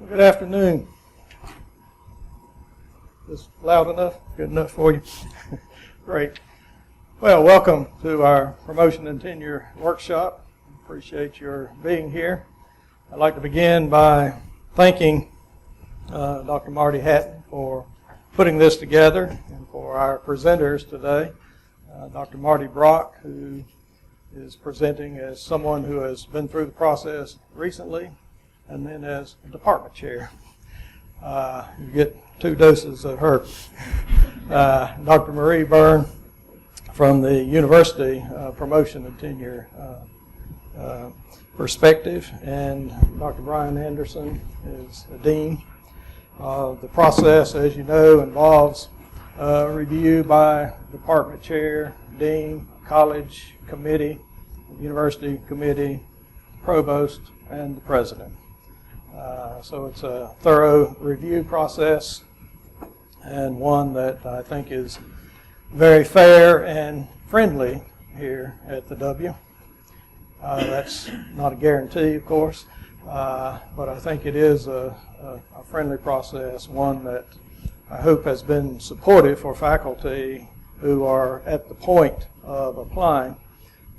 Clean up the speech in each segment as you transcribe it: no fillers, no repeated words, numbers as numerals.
Good afternoon. Is this loud enough? Good enough for you? Great. Well, welcome to our Promotion and Tenure Workshop. Appreciate your being here. I'd like to begin by thanking Dr. Marty Hatton for putting this together and for our presenters today. Dr. Marty Brock, who is presenting as someone who has been through the process recently, and then as department chair. You get 2 doses of her. Dr. Marie Byrne from the University Promotion and Tenure perspective, and Dr. Brian Anderson is a dean. The process, as you know, involves review by department chair, dean, college committee, university committee, provost, and the president. So it's a thorough review process, and one that I think is very fair and friendly here at the W. That's not a guarantee, of course, but I think it is a friendly process, one that I hope has been supportive for faculty who are at the point of applying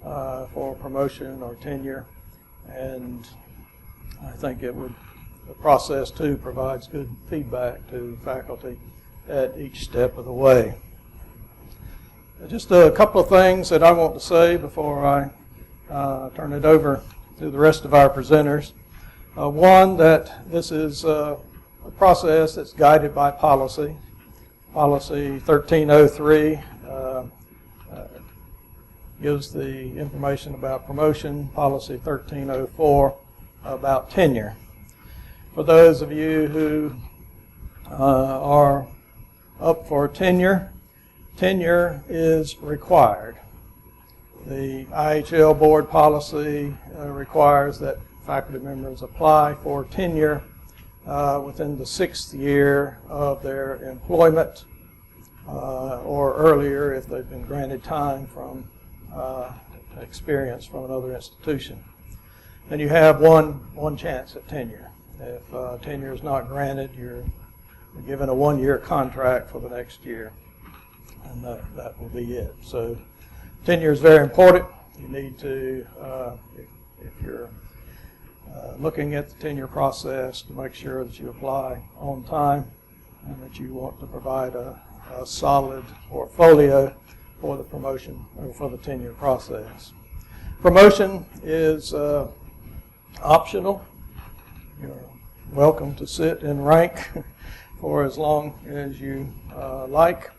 for promotion or tenure, and I think the process too provides good feedback to faculty at each step of the way. Just a couple of things that I want to say before I turn it over to the rest of our presenters. One, that this is a process that's guided by policy. Policy 1303 gives the information about promotion. Policy 1304 about tenure. For those of you who are up for tenure, tenure is required. The IHL board policy requires that faculty members apply for tenure within the 6th year of their employment or earlier if they've been granted time from experience from another institution. And you have one chance at tenure. If tenure is not granted, you're given a 1-year contract for the next year, and that will be it. So tenure is very important. You need to, if you're looking at the tenure process, to make sure that you apply on time and that you want to provide a solid portfolio for the promotion or for the tenure process. Promotion is optional. You're welcome to sit in rank for as long as you like.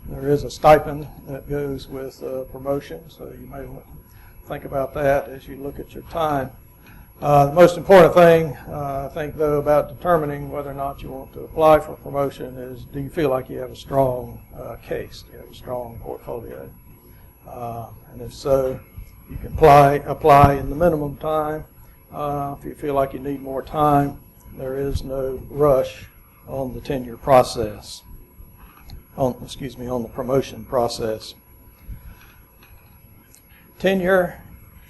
There is a stipend that goes with promotion, so you may want to think about that as you look at your time. The most important thing, I think, though, about determining whether or not you want to apply for promotion is, do you feel like you have a strong case? Do you have a strong portfolio? And if so, you can apply in the minimum time. If you feel like you need more time, there is no rush on the tenure process, on the promotion process. Tenure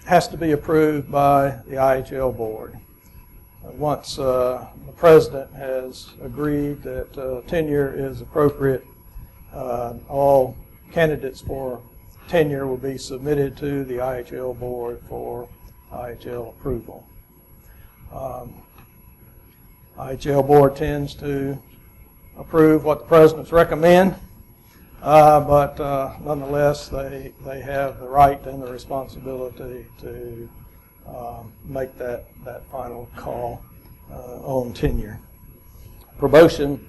has to be approved by the IHL board. Once the president has agreed that tenure is appropriate, all candidates for tenure will be submitted to the IHL board for IHL approval. IHL board tends to approve what the presidents recommend, but nonetheless they have the right and the responsibility to make that final call on tenure. Promotion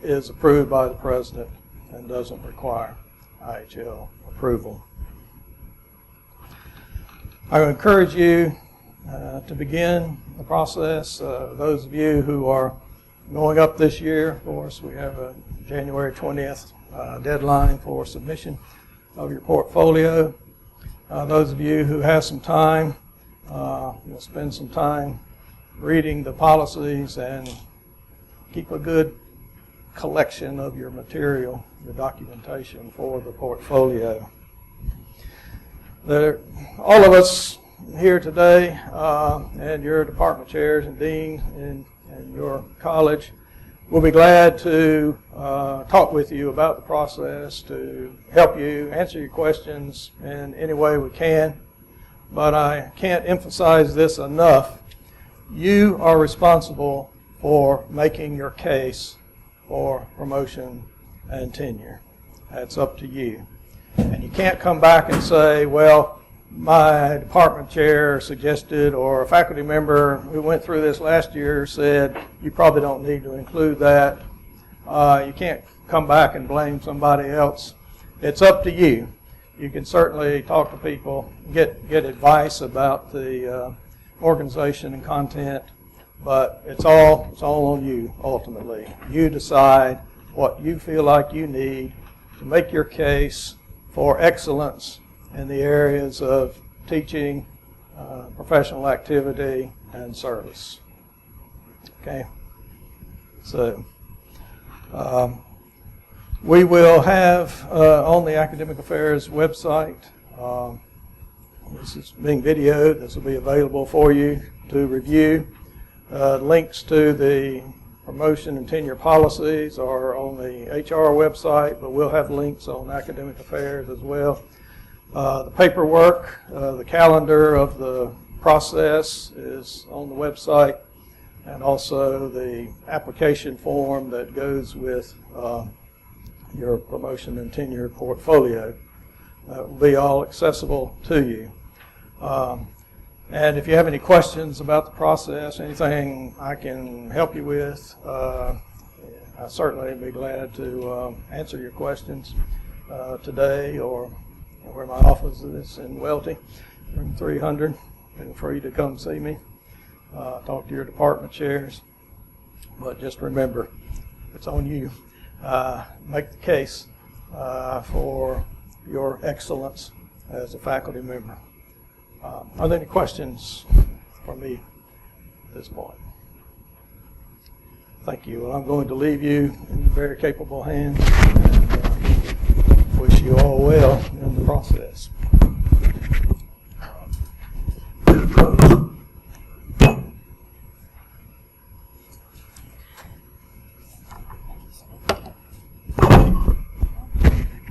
is approved by the president and doesn't require IHL approval. I would encourage you to begin the process. Those of you who are going up this year, of course, we have a January 20th deadline for submission of your portfolio. Those of you who have some time, you'll spend some time reading the policies and keep a good collection of your material, your documentation for the portfolio. All of us here today, and your department chairs and dean in your college. We'll be glad to talk with you about the process, to help you answer your questions in any way we can. But I can't emphasize this enough. You are responsible for making your case for promotion and tenure. That's up to you. And you can't come back and say, well, my department chair suggested, or a faculty member who went through this last year said, you probably don't need to include that. You can't come back and blame somebody else. It's up to you. You can certainly talk to people, get advice about the organization and content, but it's all on you ultimately. You decide what you feel like you need to make your case for excellence in the areas of teaching, professional activity, and service. Okay? So, we will have on the Academic Affairs website, this is being videoed, this will be available for you to review. Links to the promotion and tenure policies are on the HR website, but we'll have links on Academic Affairs as well. The paperwork, the calendar of the process is on the website, and also the application form that goes with your promotion and tenure portfolio. That will be all accessible to you. And if you have any questions about the process, anything I can help you with, I certainly be glad to answer your questions today, or where my office is in Welty, room 300. Feel free to come see me, talk to your department chairs. But just remember, it's on you. Make the case for your excellence as a faculty member. Are there any questions for me at this point? Thank you. Well, I'm going to leave you in very capable hands, and wish you all well in the process.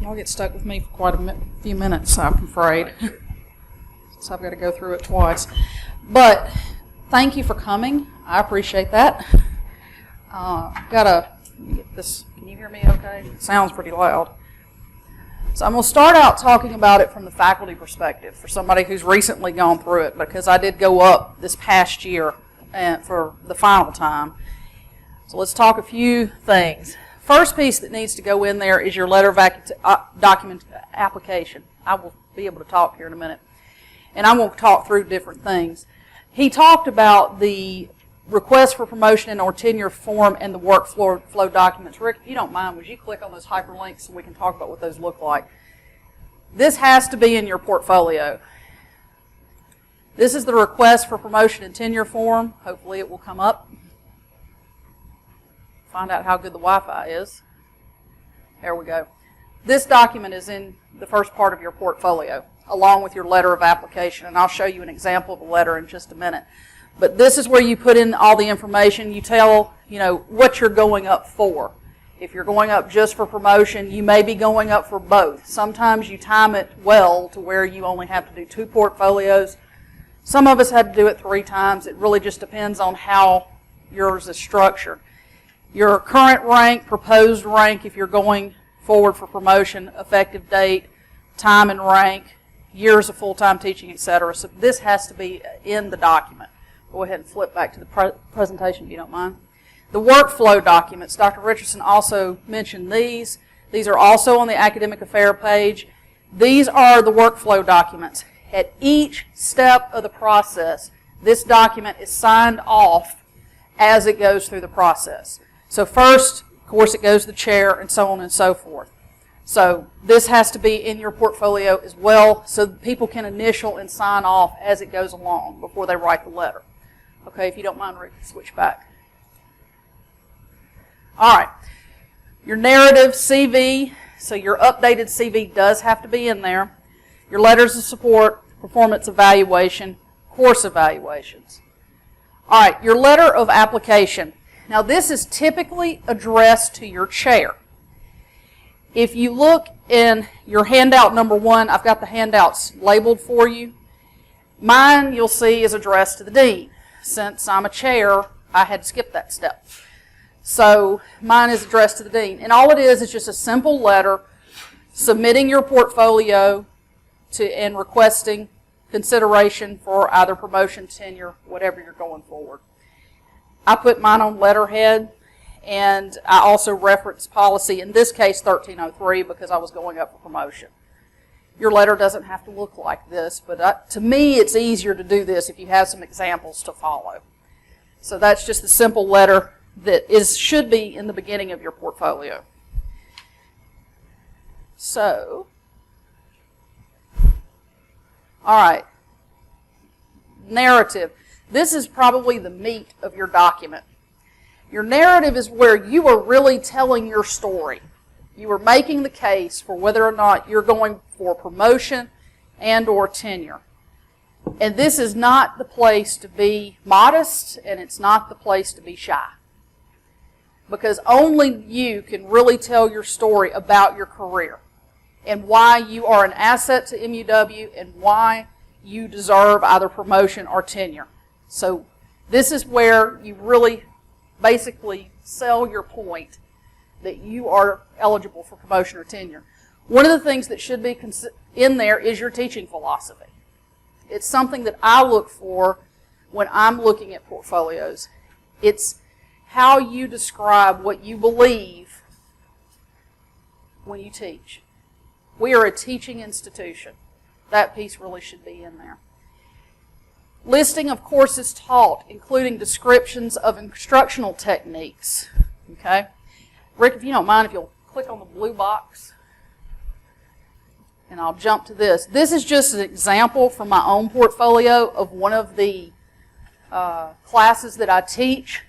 Y'all get stuck with me for quite a few minutes, I'm afraid. So I've got to go through it twice. But thank you for coming. I appreciate that. Let me get this. Can you hear me okay? It sounds pretty loud. So I'm going to start out talking about it from the faculty perspective for somebody who's recently gone through it, because I did go up this past year for the final time. So let's talk a few things. First piece that needs to go in there is your letter of document application. I will be able to talk here in a minute. And I'm going to talk through different things. He talked about the request for promotion or tenure form and the workflow documents. Rick, if you don't mind, would you click on those hyperlinks so we can talk about what those look like? This has to be in your portfolio. This is the request for promotion and tenure form. Hopefully it will come up. Find out how good the Wi-Fi is. There we go. This document is in the first part of your portfolio, along with your letter of application. And I'll show you an example of a letter in just a minute. But this is where you put in all the information. You tell, what you're going up for. If you're going up just for promotion, you may be going up for both. Sometimes you time it well to where you only have to do 2 portfolios. Some of us had to do it 3 times. It really just depends on how yours is structured. Your current rank, proposed rank if you're going forward for promotion, effective date, time and rank, years of full-time teaching, etc. So this has to be in the document. Go ahead and flip back to the presentation if you don't mind. The workflow documents, Dr. Richardson also mentioned these. These are also on the Academic Affairs page. These are the workflow documents. At each step of the process, this document is signed off as it goes through the process. So first, of course, it goes to the chair and so on and so forth. So this has to be in your portfolio as well so that people can initial and sign off as it goes along before they write the letter. Okay, if you don't mind, Rick, switch back. All right, your narrative CV, so your updated CV does have to be in there. Your letters of support, performance evaluation, course evaluations. All right, your letter of application. Now this is typically addressed to your chair. If you look in your handout number 1, I've got the handouts labeled for you. Mine, you'll see, is addressed to the dean. Since I'm a chair, I had to skip that step. So mine is addressed to the dean. And all it is just a simple letter submitting your portfolio and requesting consideration for either promotion, tenure, whatever you're going forward. I put mine on letterhead, and I also reference policy, in this case 1303, because I was going up for promotion. Your letter doesn't have to look like this, but to me it's easier to do this if you have some examples to follow. So that's just the simple letter that should be in the beginning of your portfolio. So, all right, narrative. This is probably the meat of your document. Your narrative is where you are really telling your story. You are making the case for whether or not you're going for promotion and or tenure. And this is not the place to be modest, and it's not the place to be shy. Because only you can really tell your story about your career and why you are an asset to MUW and why you deserve either promotion or tenure. So this is where you really basically sell your point that you are eligible for promotion or tenure. One of the things that should be in there is your teaching philosophy. It's something that I look for when I'm looking at portfolios. It's how you describe what you believe when you teach. We are a teaching institution. That piece really should be in there. Listing of courses taught, including descriptions of instructional techniques. Okay? Rick, if you don't mind, if you'll click on the blue box, and I'll jump to this. This is just an example from my own portfolio of one of the classes that I teach.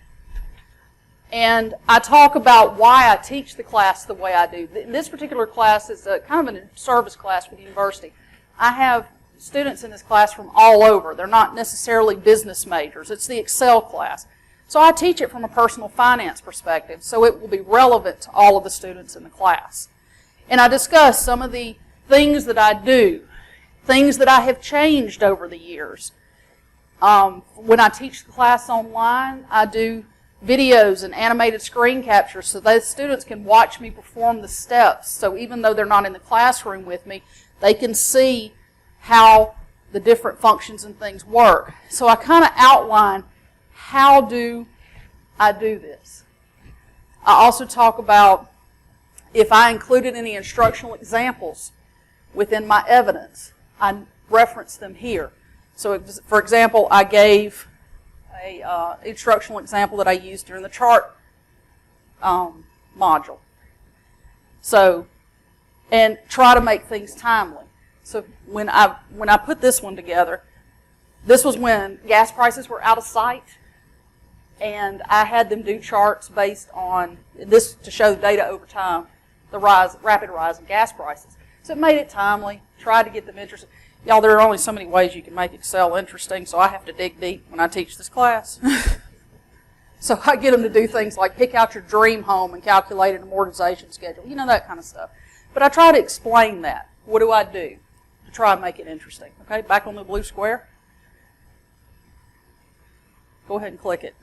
And I talk about why I teach the class the way I do. This particular class is kind of a service class for the university. I have students in this class from all over. They're not necessarily business majors. It's the Excel class. So I teach it from a personal finance perspective, so it will be relevant to all of the students in the class. And I discuss some of the things that I do, things that I have changed over the years. When I teach the class online, I do videos and animated screen captures so those students can watch me perform the steps. So even though they're not in the classroom with me, they can see how the different functions and things work. So I kind of outline how do I do this. I also talk about if I included any instructional examples within my evidence, I reference them here. So for example, I gave a instructional example that I used during the chart module. So, and try to make things timely. So when I put this one together, this was when gas prices were out of sight, and I had them do charts based on this to show the data over time, the rapid rise in gas prices. So it made it timely, tried to get them interested. Y'all, there are only so many ways you can make Excel interesting, so I have to dig deep when I teach this class. So I get them to do things like pick out your dream home and calculate an amortization schedule, you know, that kind of stuff. But I try to explain that. What do I do to try and make it interesting? Okay, back on the blue square. Go ahead and click it.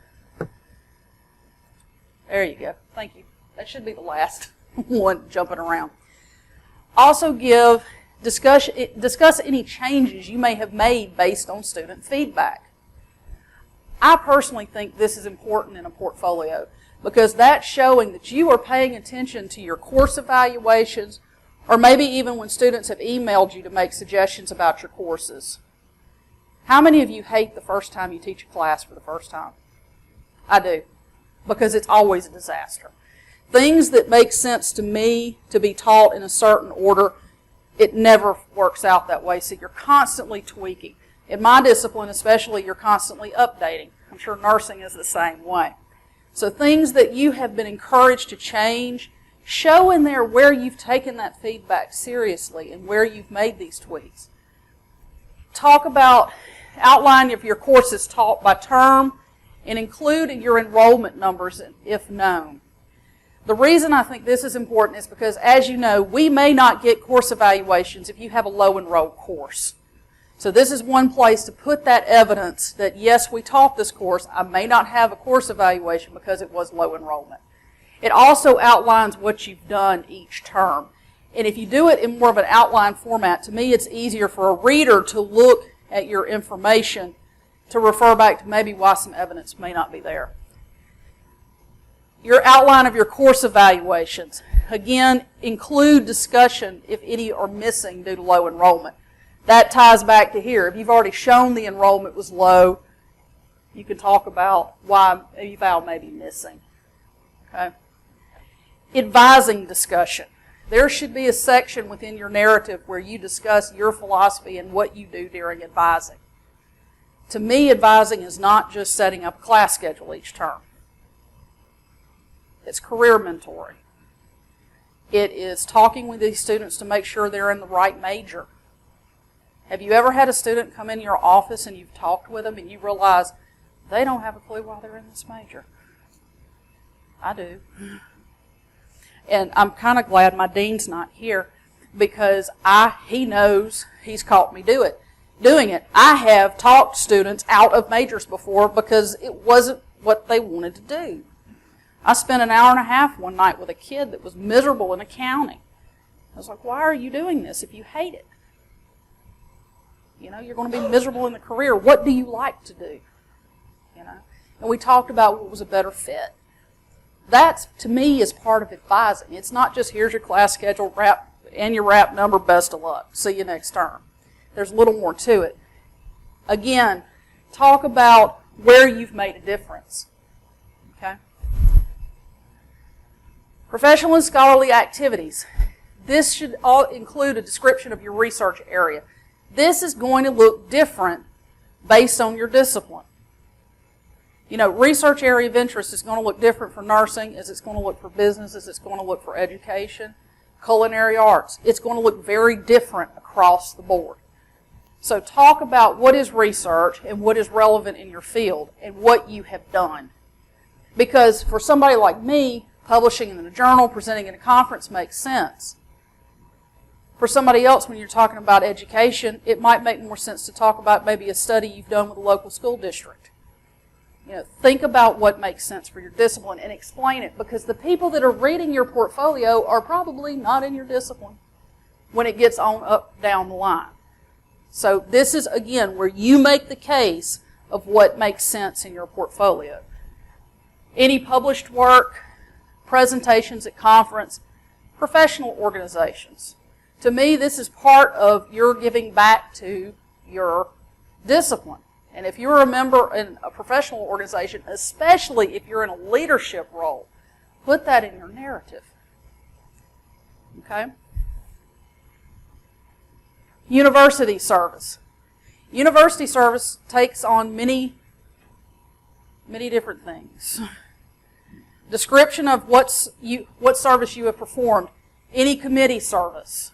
There you go. Thank you. That should be the last one jumping around. Also discuss any changes you may have made based on student feedback. I personally think this is important in a portfolio because that's showing that you are paying attention to your course evaluations, or maybe even when students have emailed you to make suggestions about your courses. How many of you hate the first time you teach a class for the first time? I do, because it's always a disaster. Things that make sense to me to be taught in a certain order, it never works out that way, so you're constantly tweaking. In my discipline especially, you're constantly updating. I'm sure nursing is the same way. So things that you have been encouraged to change, show in there where you've taken that feedback seriously and where you've made these tweaks. Talk about, outline if your course is taught by term and include your enrollment numbers if known. The reason I think this is important is because, as you know, we may not get course evaluations if you have a low enrolled course. So this is one place to put that evidence that, yes, we taught this course. I may not have a course evaluation because it was low enrollment. It also outlines what you've done each term. And if you do it in more of an outline format, to me it's easier for a reader to look at your information to refer back to maybe why some evidence may not be there. Your outline of your course evaluations. Again, include discussion if any are missing due to low enrollment. That ties back to here. If you've already shown the enrollment was low, you can talk about why eval may be missing. Okay? Advising discussion. There should be a section within your narrative where you discuss your philosophy and what you do during advising. To me, advising is not just setting up a class schedule each term. It's career mentoring. It is talking with these students to make sure they're in the right major. Have you ever had a student come in your office and you've talked with them and you realize they don't have a clue why they're in this major? I do. And I'm kind of glad my dean's not here because he knows he's caught me doing it. I have talked students out of majors before because it wasn't what they wanted to do. I spent an hour and a half one night with a kid that was miserable in accounting. I was like, why are you doing this if you hate it? You know, you're going to be miserable in the career. What do you like to do? You know, and we talked about what was a better fit. That, to me, is part of advising. It's not just here's your class schedule, and your RAP number, best of luck. See you next term. There's a little more to it. Again, talk about where you've made a difference. Okay? Professional and scholarly activities. This should all include a description of your research area. This is going to look different based on your discipline. You know, research area of interest is going to look different for nursing as it's going to look for business, as it's going to look for education, culinary arts. It's going to look very different across the board. So talk about what is research and what is relevant in your field and what you have done. Because for somebody like me, publishing in a journal, presenting at a conference makes sense. For somebody else, when you're talking about education, it might make more sense to talk about maybe a study you've done with a local school district. You know, think about what makes sense for your discipline and explain it, because the people that are reading your portfolio are probably not in your discipline when it gets on up down the line. So this is, again, where you make the case of what makes sense in your portfolio. Any published work, presentations at conference, professional organizations. To me, this is part of your giving back to your discipline. And if you're a member in a professional organization, especially if you're in a leadership role, put that in your narrative. Okay? University service. University service takes on many different things. Description of what service you have performed, any committee service.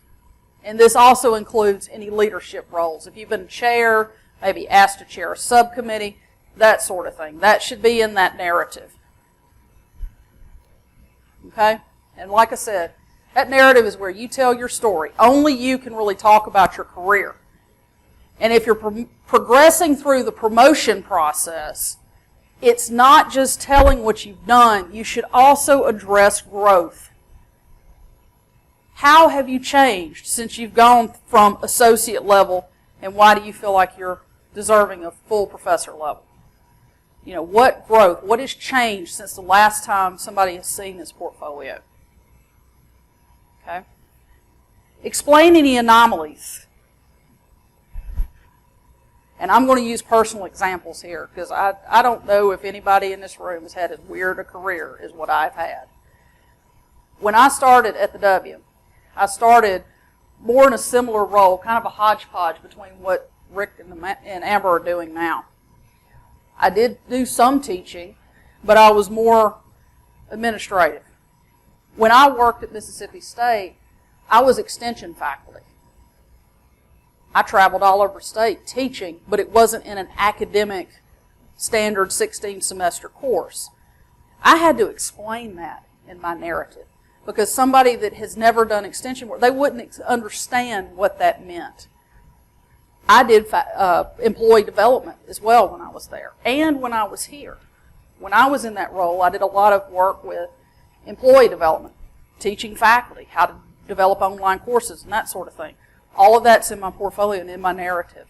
And this also includes any leadership roles. If you've been chair, maybe asked to chair a subcommittee, that sort of thing. That should be in that narrative. Okay? And like I said, that narrative is where you tell your story. Only you can really talk about your career. And if you're progressing through the promotion process, it's not just telling what you've done. You should also address growth. How have you changed since you've gone from associate level, and why do you feel like you're deserving of full professor level? You know, what growth, what has changed since the last time somebody has seen this portfolio? Okay? Explain any anomalies. And I'm going to use personal examples here because I don't know if anybody in this room has had as weird a career as what I've had. When I started at the W, I started more in a similar role, kind of a hodgepodge between what Rick and Amber are doing now. I did do some teaching, but I was more administrative. When I worked at Mississippi State, I was extension faculty. I traveled all over state teaching, but it wasn't in an academic standard 16 semester course. I had to explain that in my narrative because somebody that has never done extension work, they wouldn't understand what that meant. I did employee development as well when I was there and when I was here. When I was in that role, I did a lot of work with employee development, teaching faculty how to develop online courses and that sort of thing. All of that's in my portfolio and in my narrative.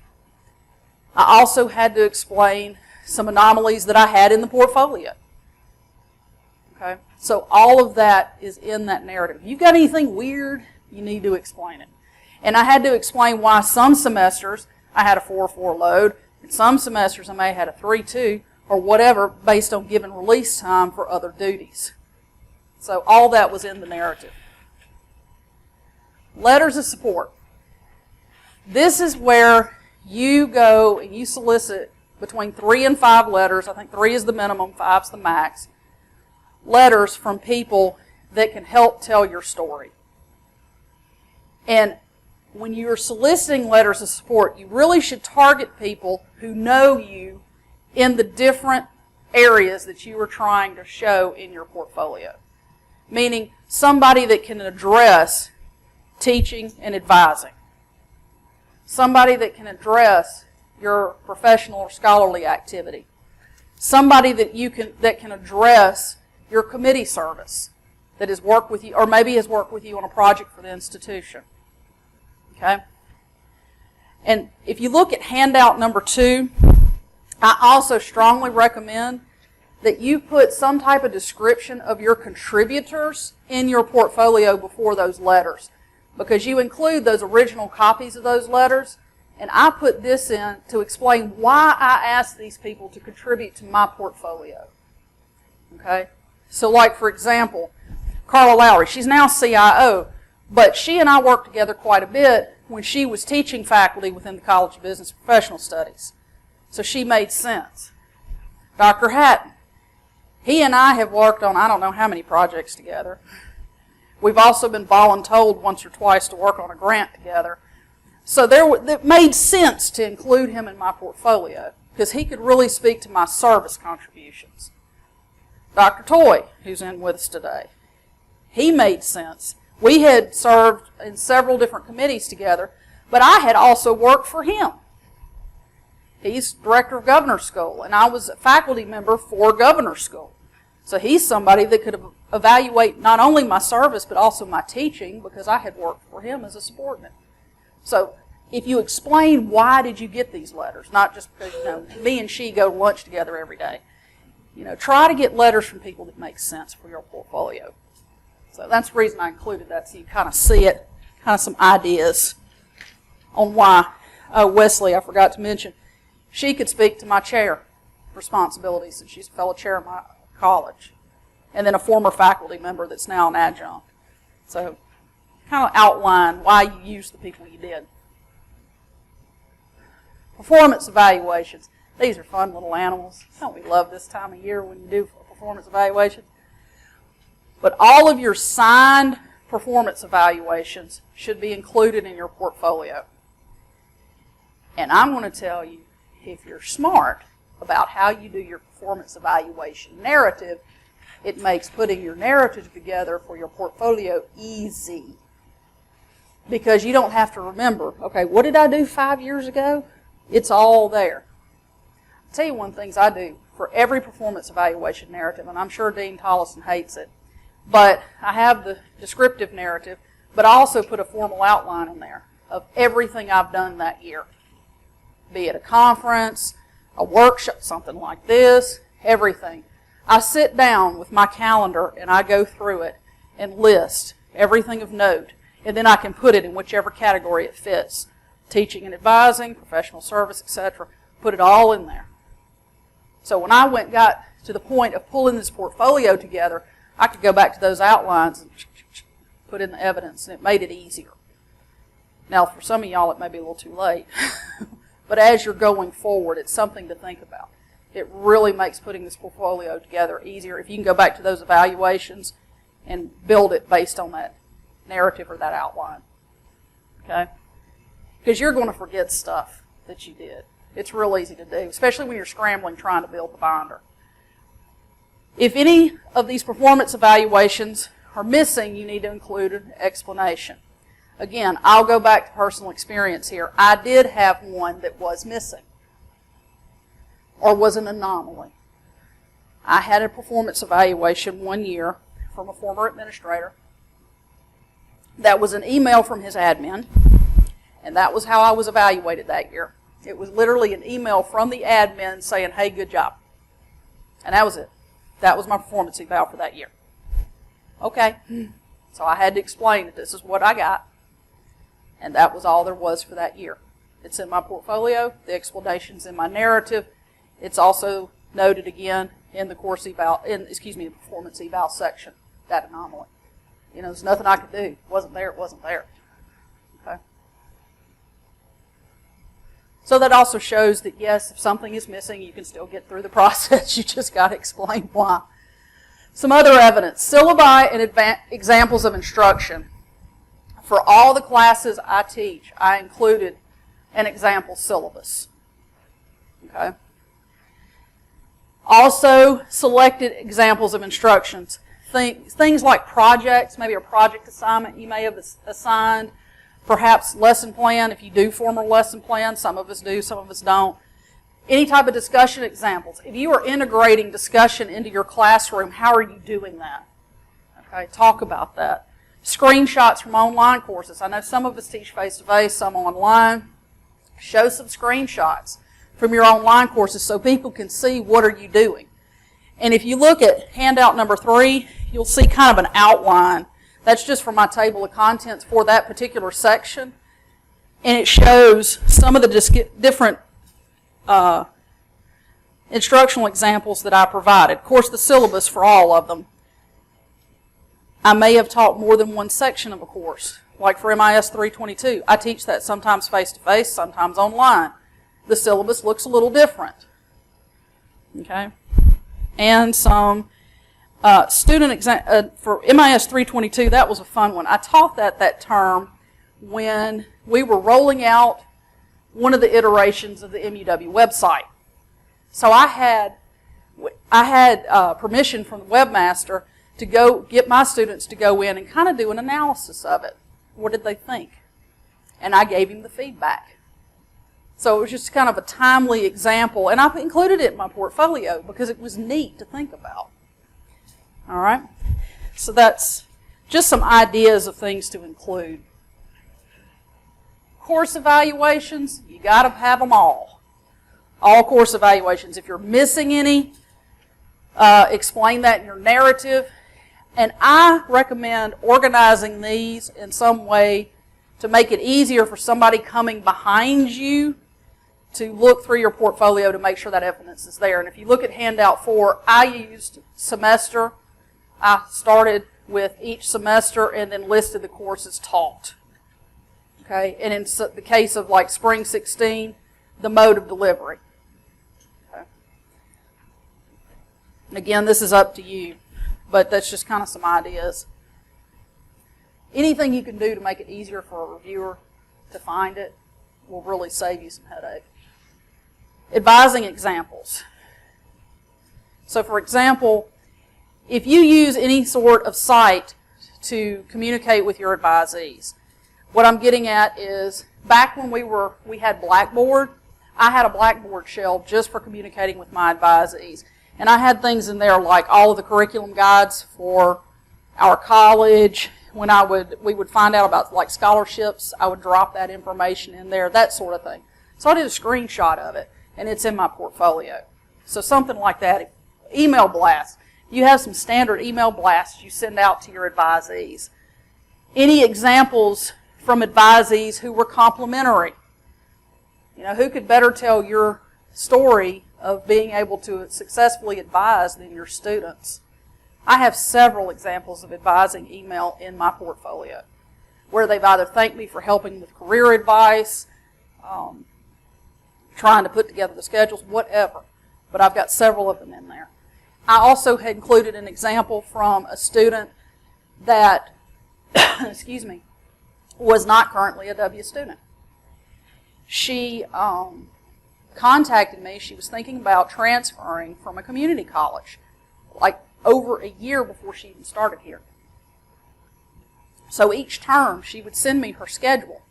I also had to explain some anomalies that I had in the portfolio. Okay? So all of that is in that narrative. If you've got anything weird, you need to explain it. And I had to explain why some semesters I had a 4-4 load, and some semesters I may have had a 3-2, or whatever, based on given release time for other duties. So all that was in the narrative. Letters of support. This is where you go and you solicit between 3 and 5 letters. I think 3 is the minimum, 5 is the max. Letters from people that can help tell your story. And when you're soliciting letters of support, you really should target people who know you in the different areas that you are trying to show in your portfolio. Meaning somebody that can address teaching and advising. Somebody that can address your professional or scholarly activity. Somebody that can address your committee service that has worked with you, or maybe has worked with you on a project for the institution. Okay? And if you look at handout number 2, I also strongly recommend that you put some type of description of your contributors in your portfolio before those letters, because you include those original copies of those letters, and I put this in to explain why I asked these people to contribute to my portfolio. Okay? So like, for example, Carla Lowry, she's now CIO, but she and I worked together quite a bit when she was teaching faculty within the College of Business and Professional Studies. So she made sense. Dr. Hatton, he and I have worked on I don't know how many projects together. We've also been voluntold once or twice to work on a grant together. So it made sense to include him in my portfolio because he could really speak to my service contributions. Dr. Toy, who's in with us today, he made sense. We had served in several different committees together, but I had also worked for him. He's director of Governor's School, and I was a faculty member for Governor's School. So he's somebody that could evaluate not only my service, but also my teaching, because I had worked for him as a subordinate. So if you explain why did you get these letters, not just because me and she go to lunch together every day. Try to get letters from people that make sense for your portfolio. So that's the reason I included that, so you kind of see it, kind of some ideas on why. Wesley, I forgot to mention, she could speak to my chair responsibilities, since she's a fellow chair of my college, and then a former faculty member that's now an adjunct. So kind of outline why you used the people you did. Performance evaluations. These are fun little animals. Don't we love this time of year when you do performance evaluations? But all of your signed performance evaluations should be included in your portfolio. And I'm going to tell you, if you're smart about how you do your performance evaluation narrative, it makes putting your narrative together for your portfolio easy. Because you don't have to remember, okay, what did I do 5 years ago? It's all there. I'll tell you one of the things I do for every performance evaluation narrative, and I'm sure Dean Tollison hates it, but I have the descriptive narrative, but I also put a formal outline in there of everything I've done that year. Be it a conference, a workshop, something like this, everything. I sit down with my calendar and I go through it and list everything of note, and then I can put it in whichever category it fits. Teaching and advising, professional service, etc. Put it all in there. So when I got to the point of pulling this portfolio together, I could go back to those outlines and put in the evidence, and it made it easier. Now, for some of y'all, it may be a little too late. But as you're going forward, it's something to think about. It really makes putting this portfolio together easier if you can go back to those evaluations and build it based on that narrative or that outline. Okay? Because you're going to forget stuff that you did. It's real easy to do, especially when you're scrambling trying to build the binder. If any of these performance evaluations are missing, you need to include an explanation. Again, I'll go back to personal experience here. I did have one that was missing or was an anomaly. I had a performance evaluation one year from a former administrator. That was an email from his admin, and that was how I was evaluated that year. It was literally an email from the admin saying, hey, good job. And that was it. That was my performance eval for that year. Okay. So I had to explain that this is what I got, and that was all there was for that year. It's in my portfolio. The explanation's in my narrative. It's also noted again in the course eval, the performance eval section, that anomaly. You know, there's nothing I could do. It wasn't there, it wasn't there. Okay. So that also shows that, yes, if something is missing, you can still get through the process. You just got to explain why. Some other evidence. Syllabi and examples of instruction. For all the classes I teach, I included an example syllabus. Okay. Also, selected examples of instructions. Things like projects, maybe a project assignment you may have assigned, perhaps lesson plan, if you do formal lesson plans. Some of us do, some of us don't. Any type of discussion examples. If you are integrating discussion into your classroom, how are you doing that? Okay, talk about that. Screenshots from online courses. I know some of us teach face-to-face, some online. Show some screenshots from your online courses so people can see what are you doing. And if you look at handout number 3, you'll see kind of an outline. That's just from my table of contents for that particular section. And it shows some of the different instructional examples that I provided. Of course, the syllabus for all of them. I may have taught more than one section of a course. Like for MIS 322, I teach that sometimes face-to-face, sometimes online. The syllabus looks a little different. Okay? And some student exam for MIS 322, that was a fun one. I taught that term when we were rolling out one of the iterations of the MUW website. So I had permission from the webmaster to go get my students to go in and kind of do an analysis of it. What did they think? And I gave him the feedback. So it was just kind of a timely example, and I've included it in my portfolio because it was neat to think about. All right? So that's just some ideas of things to include. Course evaluations, you got to have them all. All course evaluations. If you're missing any, explain that in your narrative. And I recommend organizing these in some way to make it easier for somebody coming behind you to look through your portfolio to make sure that evidence is there. And if you look at handout 4, I used semester. I started with each semester and then listed the courses taught. Okay, and in the case of like spring 16, the mode of delivery. Okay. And again, this is up to you, but that's just kind of some ideas. Anything you can do to make it easier for a reviewer to find it will really save you some headache. Advising examples. So for example, if you use any sort of site to communicate with your advisees, what I'm getting at is back when we had Blackboard, I had a Blackboard shell just for communicating with my advisees. And I had things in there like all of the curriculum guides for our college. When we would find out about like scholarships, I would drop that information in there, that sort of thing. So I did a screenshot of it, and it's in my portfolio. So something like that. Email blasts. You have some standard email blasts you send out to your advisees. Any examples from advisees who were complimentary? You know, who could better tell your story of being able to successfully advise than your students? I have several examples of advising email in my portfolio where they've either thanked me for helping with career advice, trying to put together the schedules, whatever. But I've got several of them in there. I also had included an example from a student that, excuse me, was not currently a W student. She contacted me. She was thinking about transferring from a community college, like over a year before she even started here. So each term, she would send me her schedule.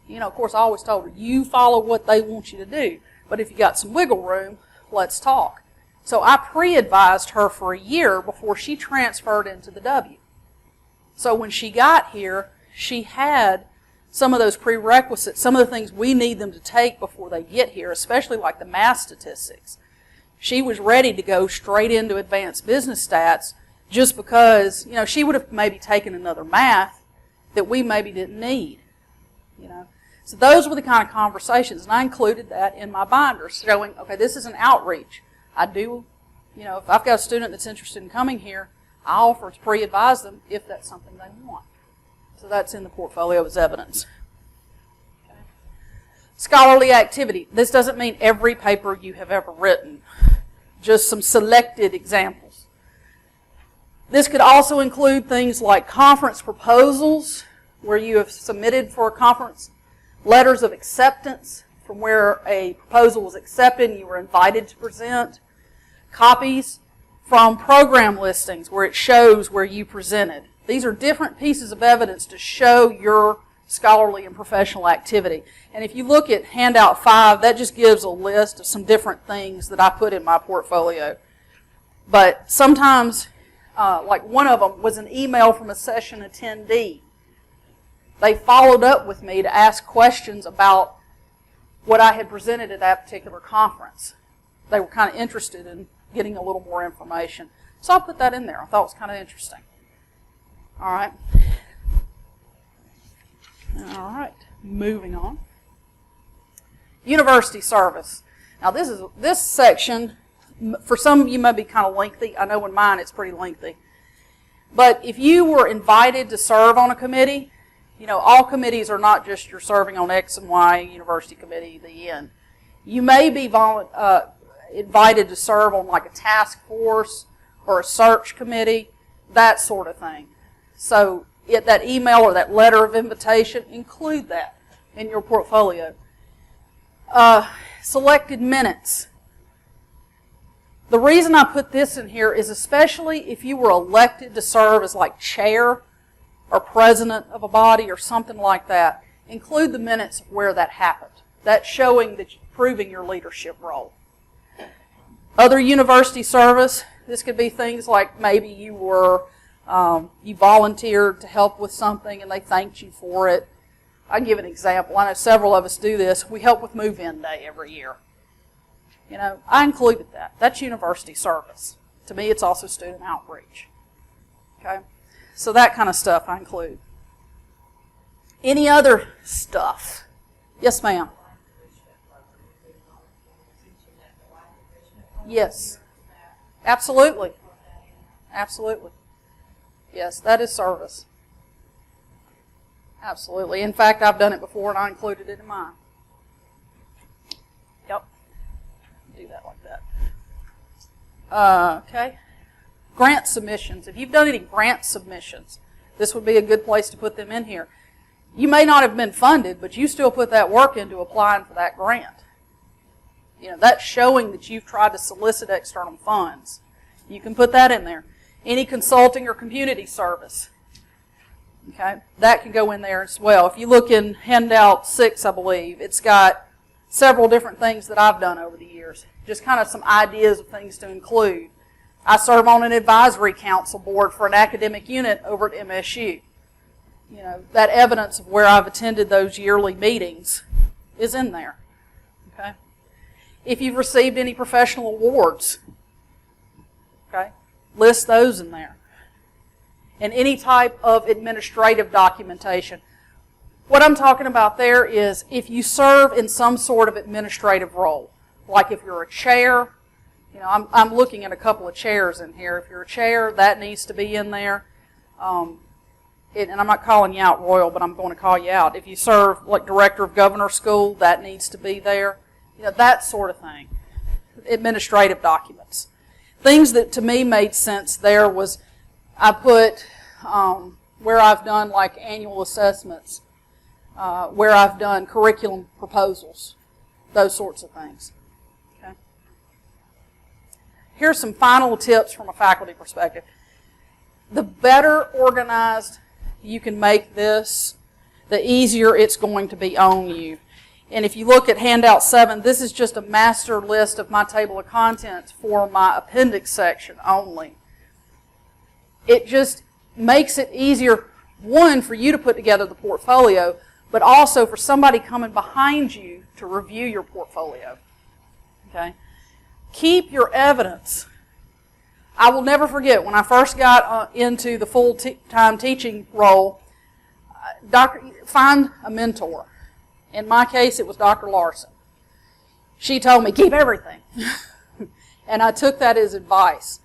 You know, of course, I always told her, you follow what they want you to do, but if you got some wiggle room, let's talk. So I pre-advised her for a year before she transferred into the W. So when she got here, she had some of those prerequisites, some of the things we need them to take before they get here, especially like the math statistics. She was ready to go straight into advanced business stats just because, you know, she would have maybe taken another math that we maybe didn't need, you know. So those were the kind of conversations, and I included that in my binder, showing, okay, this is an outreach. I do, you know, if I've got a student that's interested in coming here, I offer to pre-advise them if that's something they want. So that's in the portfolio as evidence. Okay. Scholarly activity. This doesn't mean every paper you have ever written, just some selected examples. This could also include things like conference proposals, where you have submitted for a conference, letters of acceptance, from where a proposal was accepted and you were invited to present, copies from program listings where it shows where you presented. These are different pieces of evidence to show your scholarly and professional activity. And if you look at handout 5, that just gives a list of some different things that I put in my portfolio. But sometimes, like one of them was an email from a session attendee. They followed up with me to ask questions about what I had presented at that particular conference. They were kind of interested in getting a little more information. So I'll put that in there. I thought it was kind of interesting. All right. All right. Moving on. University service. Now this section, for some of you may be kind of lengthy. I know in mine it's pretty lengthy. But if you were invited to serve on a committee, you know, all committees are not just you're serving on X and Y, university committee, the end. You may be invited to serve on like a task force or a search committee, that sort of thing. So that email or that letter of invitation, include that in your portfolio. Selected minutes. The reason I put this in here is especially if you were elected to serve as like chair or president of a body or something like that, include the minutes of where that happened. That's showing that you're proving your leadership role. Other university service, this could be things like maybe you were, you volunteered to help with something and they thanked you for it. I'll give an example. I know several of us do this. We help with move-in day every year. You know, I included that. That's university service. To me, it's also student outreach. Okay? So that kind of stuff I include. Any other stuff? Yes, ma'am. Yes. Absolutely. Absolutely. Yes, that is service. Absolutely. In fact, I've done it before and I included it in mine. Yep. Do that like that. Okay. Grant submissions. If you've done any grant submissions, this would be a good place to put them in here. You may not have been funded, but you still put that work into applying for that grant. You know, that's showing that you've tried to solicit external funds. You can put that in there. Any consulting or community service. Okay, that can go in there as well. If you look in handout 6, I believe, it's got several different things that I've done over the years. Just kind of some ideas of things to include. I serve on an advisory council board for an academic unit over at MSU. You know, that evidence of where I've attended those yearly meetings is in there. Okay. If you've received any professional awards, okay, list those in there. And any type of administrative documentation. What I'm talking about there is if you serve in some sort of administrative role, like if you're a chair. You know, I'm looking at a couple of chairs in here. If you're a chair, that needs to be in there. And I'm not calling you out, Royal, but I'm going to call you out. If you serve like director of governor school, that needs to be there. You know, that sort of thing. Administrative documents. Things that to me made sense there was I put where I've done like annual assessments, where I've done curriculum proposals, those sorts of things. here's some final tips from a faculty perspective. The better organized you can make this, the easier it's going to be on you. And if you look at handout 7, this is just a master list of my table of contents for my appendix section only. It just makes it easier, one, for you to put together the portfolio, but also for somebody coming behind you to review your portfolio. Okay? Keep your evidence. I will never forget when I first got into the full-time teaching role, find a mentor. In my case, it was Dr. Larson. She told me, keep everything. And I took that as advice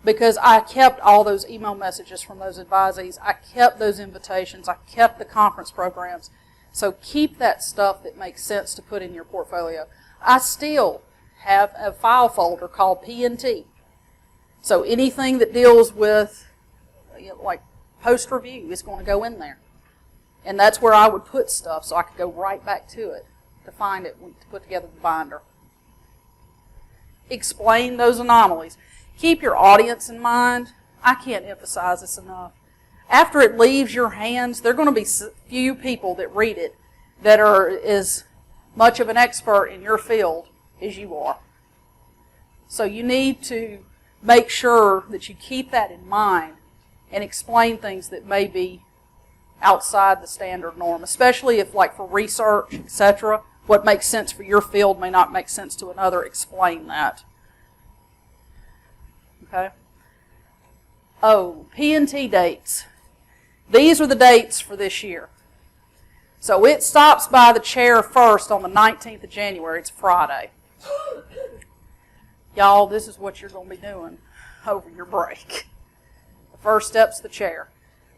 because I kept all those email messages from those advisees. I kept those invitations. I kept the conference programs. So keep that stuff that makes sense to put in your portfolio. I still have a file folder called P&T. So anything that deals with, like post-review is going to go in there. And that's where I would put stuff so I could go right back to it to find it, to put together the binder. Explain those anomalies. Keep your audience in mind. I can't emphasize this enough. After it leaves your hands, there are going to be few people that read it that are as much of an expert in your field as you are. So you need to make sure that you keep that in mind and explain things that may be outside the standard norm, especially if, like for research, etc., what makes sense for your field may not make sense to another. Explain that. Okay? Oh, P&T dates. These are the dates for this year. So it stops by the chair first on the 19th of January. It's Friday. Y'all, this is what you're going to be doing over your break. The first step's the chair.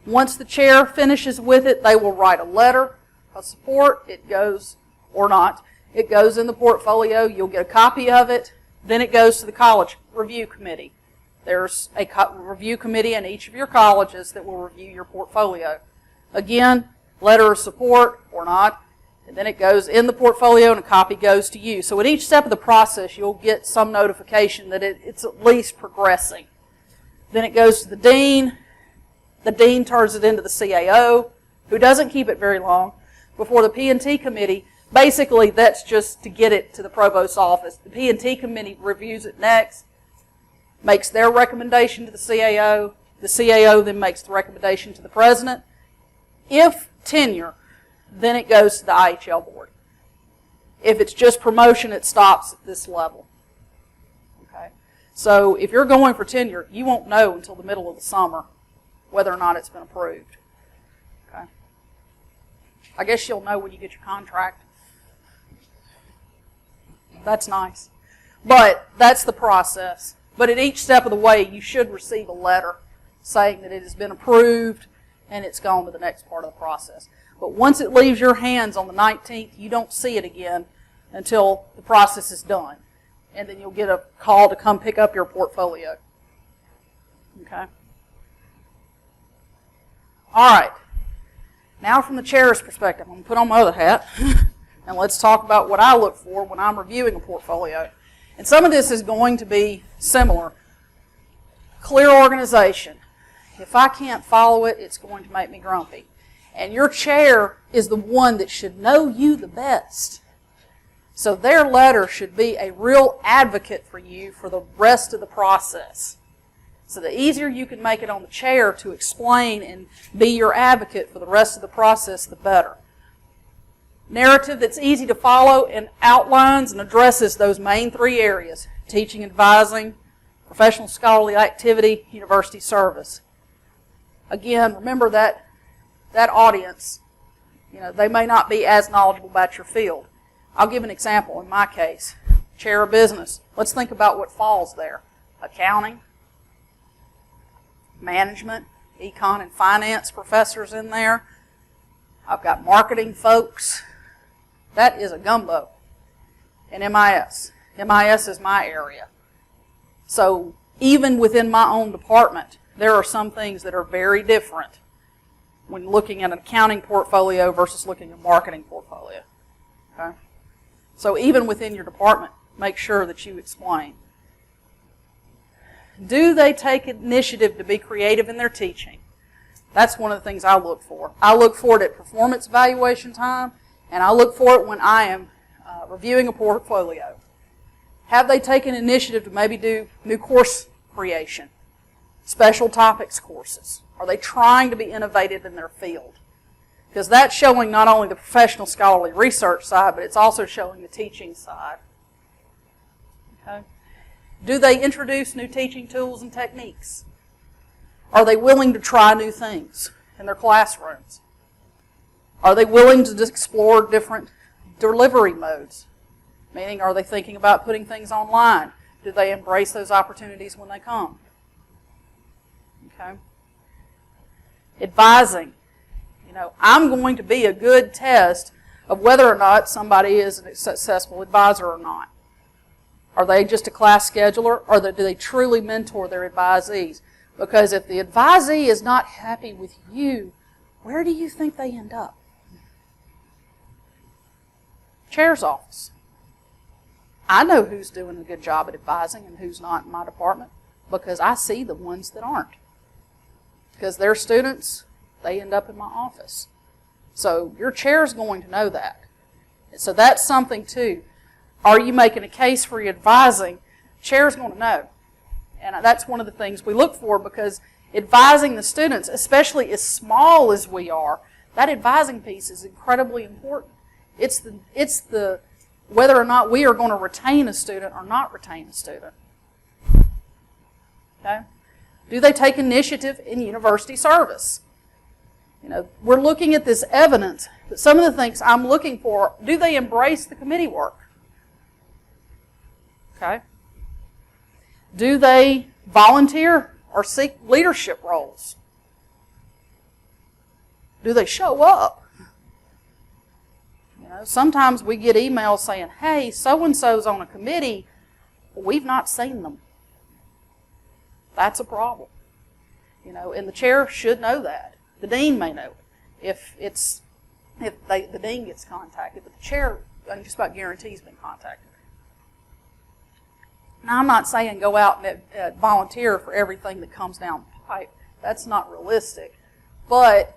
Once the chair finishes with it, they will write a letter of support. It goes, or not, it goes in the portfolio. You'll get a copy of it. Then it goes to the college review committee. There's a review committee in each of your colleges that will review your portfolio. Again, letter of support or not, and then it goes in the portfolio and a copy goes to you. So at each step of the process, you'll get some notification that it's at least progressing. Then it goes to the dean. The dean turns it into the CAO, who doesn't keep it very long, before the P&T committee. Basically, that's just to get it to the provost's office. The P&T committee reviews it next, makes their recommendation to the CAO. The CAO then makes the recommendation to the president. If tenure, then it goes to the IHL board. If it's just promotion, it stops at this level. Okay? So if you're going for tenure, you won't know until the middle of the summer whether or not it's been approved. Okay? I guess you'll know when you get your contract. That's nice. But that's the process. But at each step of the way, you should receive a letter saying that it has been approved and it's gone to the next part of the process. But once it leaves your hands on the 19th, you don't see it again until the process is done. And then you'll get a call to come pick up your portfolio. Okay? All right. Now from the chair's perspective, I'm going to put on my other hat and let's talk about what I look for when I'm reviewing a portfolio. And some of this is going to be similar. Clear organization. If I can't follow it, it's going to make me grumpy. And your chair is the one that should know you the best. So their letter should be a real advocate for you for the rest of the process. So the easier you can make it on the chair to explain and be your advocate for the rest of the process, the better. Narrative that's easy to follow and outlines and addresses those main three areas: teaching, advising, professional scholarly activity, university service. Again, remember that audience, they may not be as knowledgeable about your field. I'll give an example in my case. Chair of business. Let's think about what falls there. Accounting, management, econ and finance professors in there. I've got marketing folks. That is a gumbo. And MIS. MIS is my area. So even within my own department, there are some things that are very different when looking at an accounting portfolio versus looking at a marketing portfolio. Okay? So even within your department, make sure that you explain. Do they take initiative to be creative in their teaching? That's one of the things I look for. I look for it at performance evaluation time, and I look for it when I am reviewing a portfolio. Have they taken initiative to maybe do new course creation, special topics courses? Are they trying to be innovative in their field? Because that's showing not only the professional scholarly research side, but it's also showing the teaching side. Okay. Do they introduce new teaching tools and techniques? Are they willing to try new things in their classrooms? Are they willing to explore different delivery modes? Meaning, are they thinking about putting things online? Do they embrace those opportunities when they come? Okay. Advising. You know, I'm going to be a good test of whether or not somebody is a successful advisor or not. Are they just a class scheduler, or do they truly mentor their advisees? Because if the advisee is not happy with you, where do you think they end up? Chair's office. I know who's doing a good job at advising and who's not in my department because I see the ones that aren't. Because their students, they end up in my office. So your chair's going to know that. So that's something too. Are you making a case for your advising? Chair's going to know. And that's one of the things we look for, because advising the students, especially as small as we are, that advising piece is incredibly important. It's the whether or not we are going to retain a student or not retain a student. Okay? Do they take initiative in university service? You know, we're looking at this evidence, but some of the things I'm looking for, do they embrace the committee work? Okay? Do they volunteer or seek leadership roles? Do they show up? You know, sometimes we get emails saying, hey, so-and-so's on a committee, but we've not seen them. That's a problem. You know, and the chair should know that. The dean may know it. If the dean gets contacted, but the chair, I just about guarantees been contacted. Now, I'm not saying go out and volunteer for everything that comes down the pipe. That's not realistic. But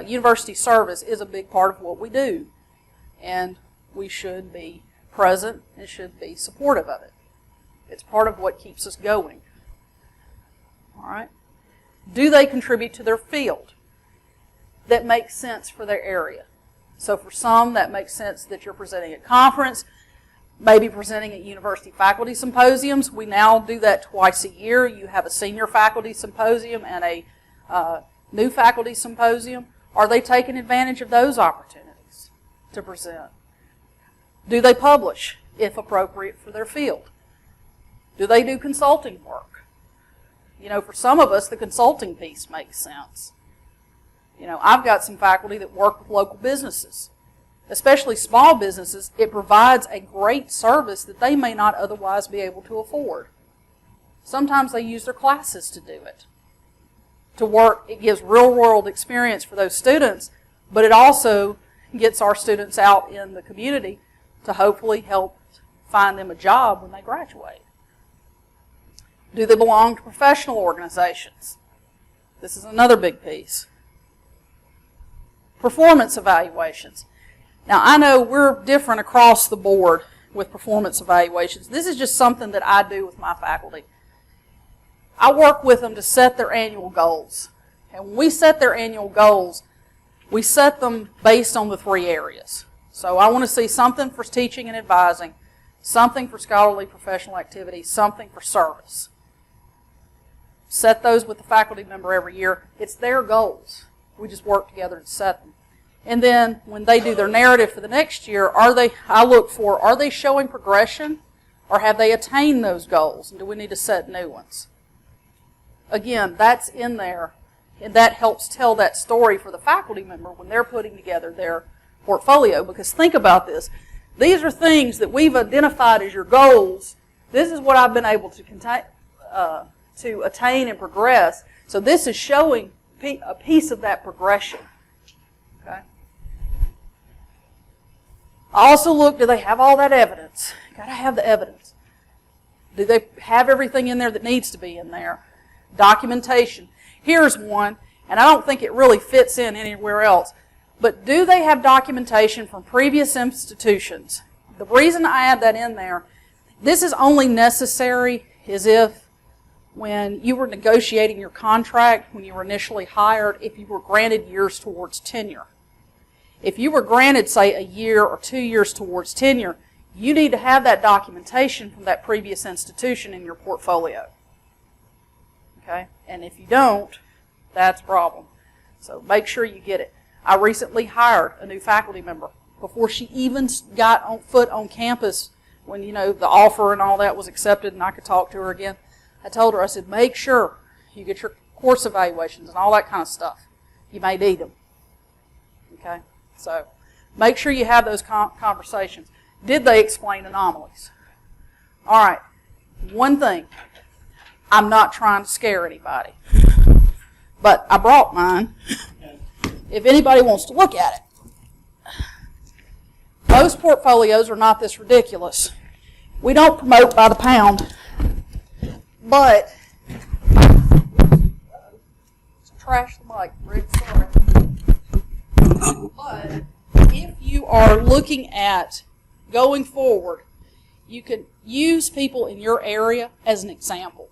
university service is a big part of what we do. And we should be present and should be supportive of it. It's part of what keeps us going. All right? Do they contribute to their field that makes sense for their area? So for some, that makes sense that you're presenting at conference, maybe presenting at university faculty symposiums. We now do that twice a year. You have a senior faculty symposium and a new faculty symposium. Are they taking advantage of those opportunities to present? Do they publish, if appropriate, for their field? Do they do consulting work? You know, for some of us, the consulting piece makes sense. You know, I've got some faculty that work with local businesses, especially small businesses. It provides a great service that they may not otherwise be able to afford. Sometimes they use their classes to do it. To work, it gives real-world experience for those students, but it also gets our students out in the community to hopefully help find them a job when they graduate. Do they belong to professional organizations? This is another big piece. Performance evaluations. Now, I know we're different across the board with performance evaluations. This is just something that I do with my faculty. I work with them to set their annual goals. And when we set their annual goals, we set them based on the 3 areas. So I want to see something for teaching and advising, something for scholarly professional activity, something for service. Set those with the faculty member every year. It's their goals. We just work together to set them. And then when they do their narrative for the next year, I look for, are they showing progression, or have they attained those goals? And do we need to set new ones? Again, that's in there, and that helps tell that story for the faculty member when they're putting together their portfolio. Because think about this. These are things that we've identified as your goals. This is what I've been able to attain and progress. So this is showing a piece of that progression. Okay. I also look, do they have all that evidence? Got to have the evidence. Do they have everything in there that needs to be in there? Documentation. Here's one, and I don't think it really fits in anywhere else, but do they have documentation from previous institutions? The reason I add that in there, this is only necessary as if when you were negotiating your contract, when you were initially hired, if you were granted years towards tenure. If you were granted, say, a year or 2 years towards tenure, you need to have that documentation from that previous institution in your portfolio. Okay? And if you don't, that's a problem. So make sure you get it. I recently hired a new faculty member. Before she even got on foot on campus, when, you know, the offer and all that was accepted and I could talk to her again, I told her, I said, make sure you get your course evaluations and all that kind of stuff. You may need them. Okay? So make sure you have those conversations. Did they explain anomalies? All right. One thing. I'm not trying to scare anybody. But I brought mine. If anybody wants to look at it. Most portfolios are not this ridiculous. We don't promote by the pound. But, trash the mic, Rick, sorry. But, if you are looking at going forward, you can use people in your area as an example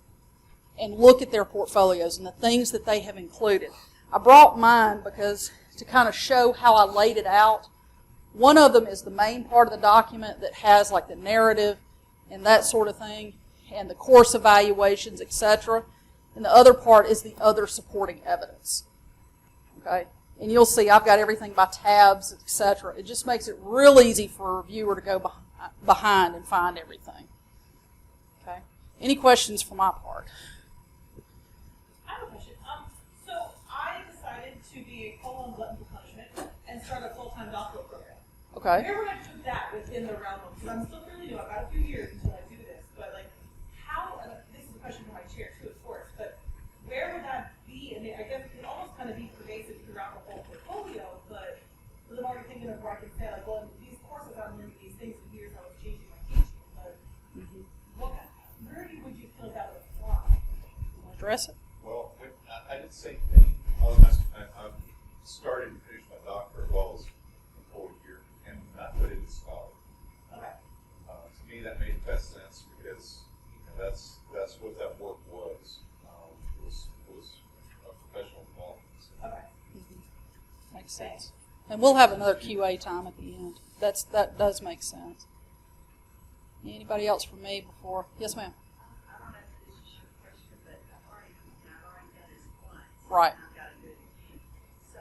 and look at their portfolios and the things that they have included. I brought mine because to kind of show how I laid it out. One of them is the main part of the document that has like the narrative and that sort of thing, and the course evaluations, etc. And the other part is the other supporting evidence. Okay? And you'll see I've got everything by tabs, etc. It just makes it real easy for a reviewer to go behind and find everything. Okay? Any questions from my part? I have a question. So I decided to be a colon glutton for punishment and start a full-time doctoral program. Okay. Where would I put that within the realm of, because I'm still fairly new, I've got a few years until I do this, but like, how, and this is a question for my chair too, of course, but where would that be? I mean, I guess it could almost kind of be pervasive throughout the whole portfolio, but I'm already thinking of where I can say, like, well, in these courses I'm learning these things, and here's how it's changing my teaching, but where would you feel that would apply? Address it. Well, I did the same thing. I started and finished my doctorate while I was a full year, and I put it in scholar. Okay. To me, that made the best sense because that's what that work was. Was a professional development. Okay. Makes sense. And we'll have another QA time at the end. That does make sense. Anybody else from me before? Yes, ma'am. I don't know if this is your question, but I've already done this once. Right. I've got to do it again. So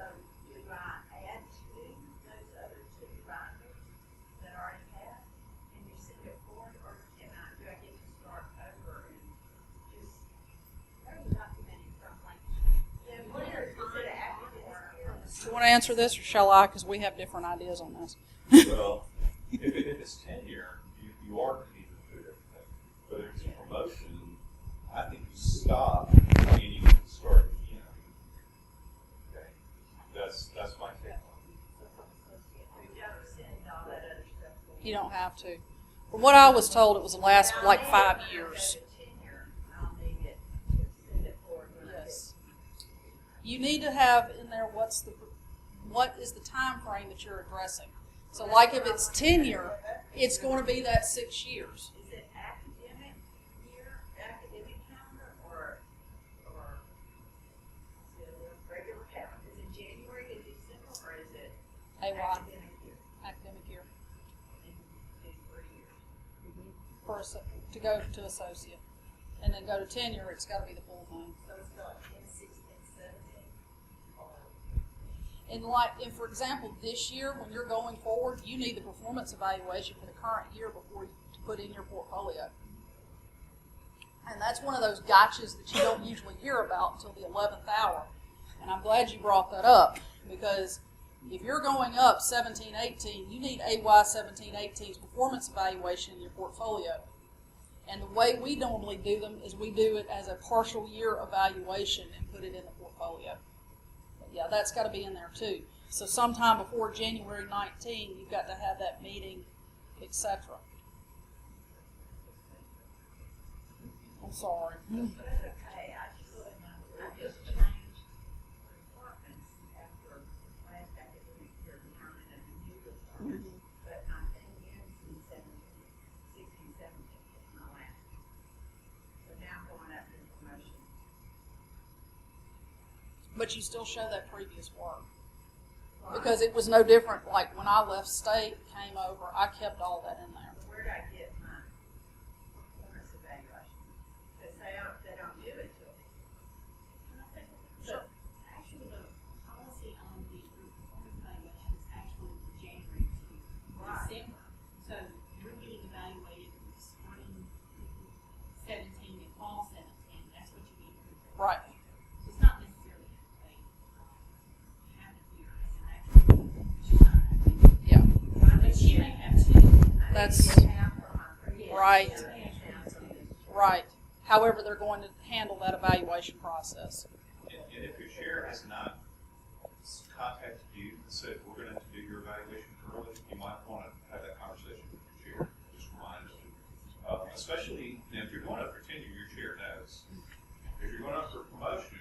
do I add to those other two binders that I already have and you send it forward, or do I get to start over and just documenting from like, where is it active or? Do you want to answer this, or shall I? Because we have different ideas on this. Well, if it's tenure, you are going to need to do everything. But if it's a promotion, I think you stop and you can start again. Okay, that's my take on it. You don't have to. From what I was told, it was the last like 5 years. Yes. You need to have in there what is the time frame that you're addressing. So like if it's tenure, it's going to be that 6 years. Is it academic year, academic calendar, or is it a regular calendar? Is it January to December, or is it academic year? Academic year. In 3 years. To go to associate. And then go to tenure, it's got to be the full thing. So it's not in 16, 17, or And for example, this year, when you're going forward, you need the performance evaluation for the current year before you to put in your portfolio. And that's one of those gotchas that you don't usually hear about until the 11th hour. And I'm glad you brought that up, because if you're going up 17-18, you need AY 17-18's performance evaluation in your portfolio. And the way we normally do them is we do it as a partial year evaluation and put it in the portfolio. But yeah, that's got to be in there too. So sometime before January 19, you've got to have that meeting, etc. I'm sorry. But it's okay, I just changed departments after last academic year, counted as a new department. But my tenure in 16, 17 was my last. So now I'm going up to promotion. But you still show that previous work. Because it was no different, like when I left state, came over, I kept all that in there. Where did I get my performance evaluation? Because they don't do it till. So actually, the policy on the performance evaluation is actually January to December. So you're getting evaluated in spring 17 and fall 17. That's what you need. Right. So it's not necessarily a half a year. It's actually just not a half a year. Yeah. But she may have two. That's right. Right. However, they're going to handle that evaluation process. And if your chair has not contacted you and said, we're going to do your evaluation early, you might want to have that conversation with your chair. Just remind them. Especially if you're going up for tenure, your chair knows. If you're going up for promotion,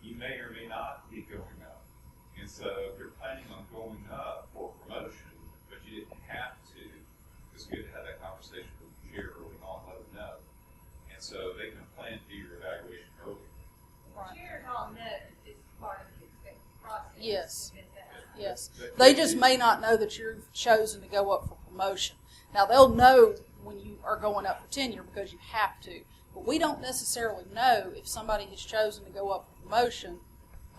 you may or may not be going up. And so if you're planning on going up for promotion, but you didn't have to, it's good to have that conversation with your chair early on, let them know. And so they can plan to do your evaluation early. Chairs all know it's part of the expected process. Yes. But that- Yes. They just may not know that you've chosen to go up for promotion. Now, they'll know when you are going up for tenure because you have to. But we don't necessarily know if somebody has chosen to go up for promotion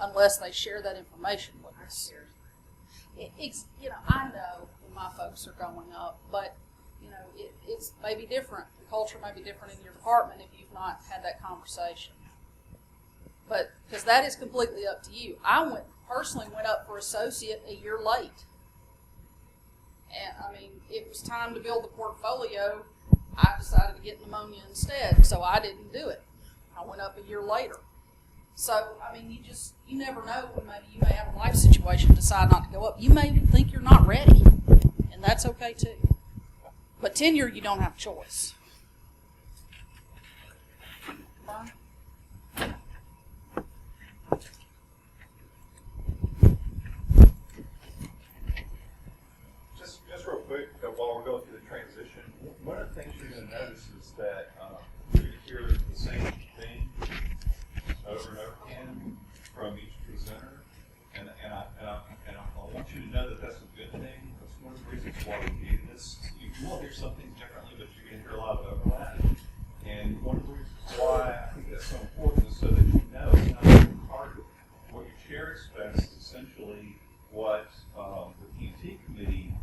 unless they share that information with us. I know when my folks are going up, but, it's maybe different. The culture may be different in your department if you've not had that conversation. But, because that is completely up to you. I personally went up for associate a year late. And, it was time to build the portfolio. I decided to get pneumonia instead, so I didn't do it. I went up a year later. So, you never know when maybe you may have a life situation, decide not to go up. You may even think you're not ready, and that's okay too. But tenure, you don't have a choice. Brian? Just real quick, while we're going through the transition, one of the things you're going to notice is that you're going to hear the same thing over and over again from each presenter, and I want you to know that that's a good thing. That's one of the reasons why we do this. You will hear some things differently, but you're going to hear a lot of overlap. And one of the reasons why I think that's so important is so that you know it's not a target. What your chair expects is essentially what the PUT committee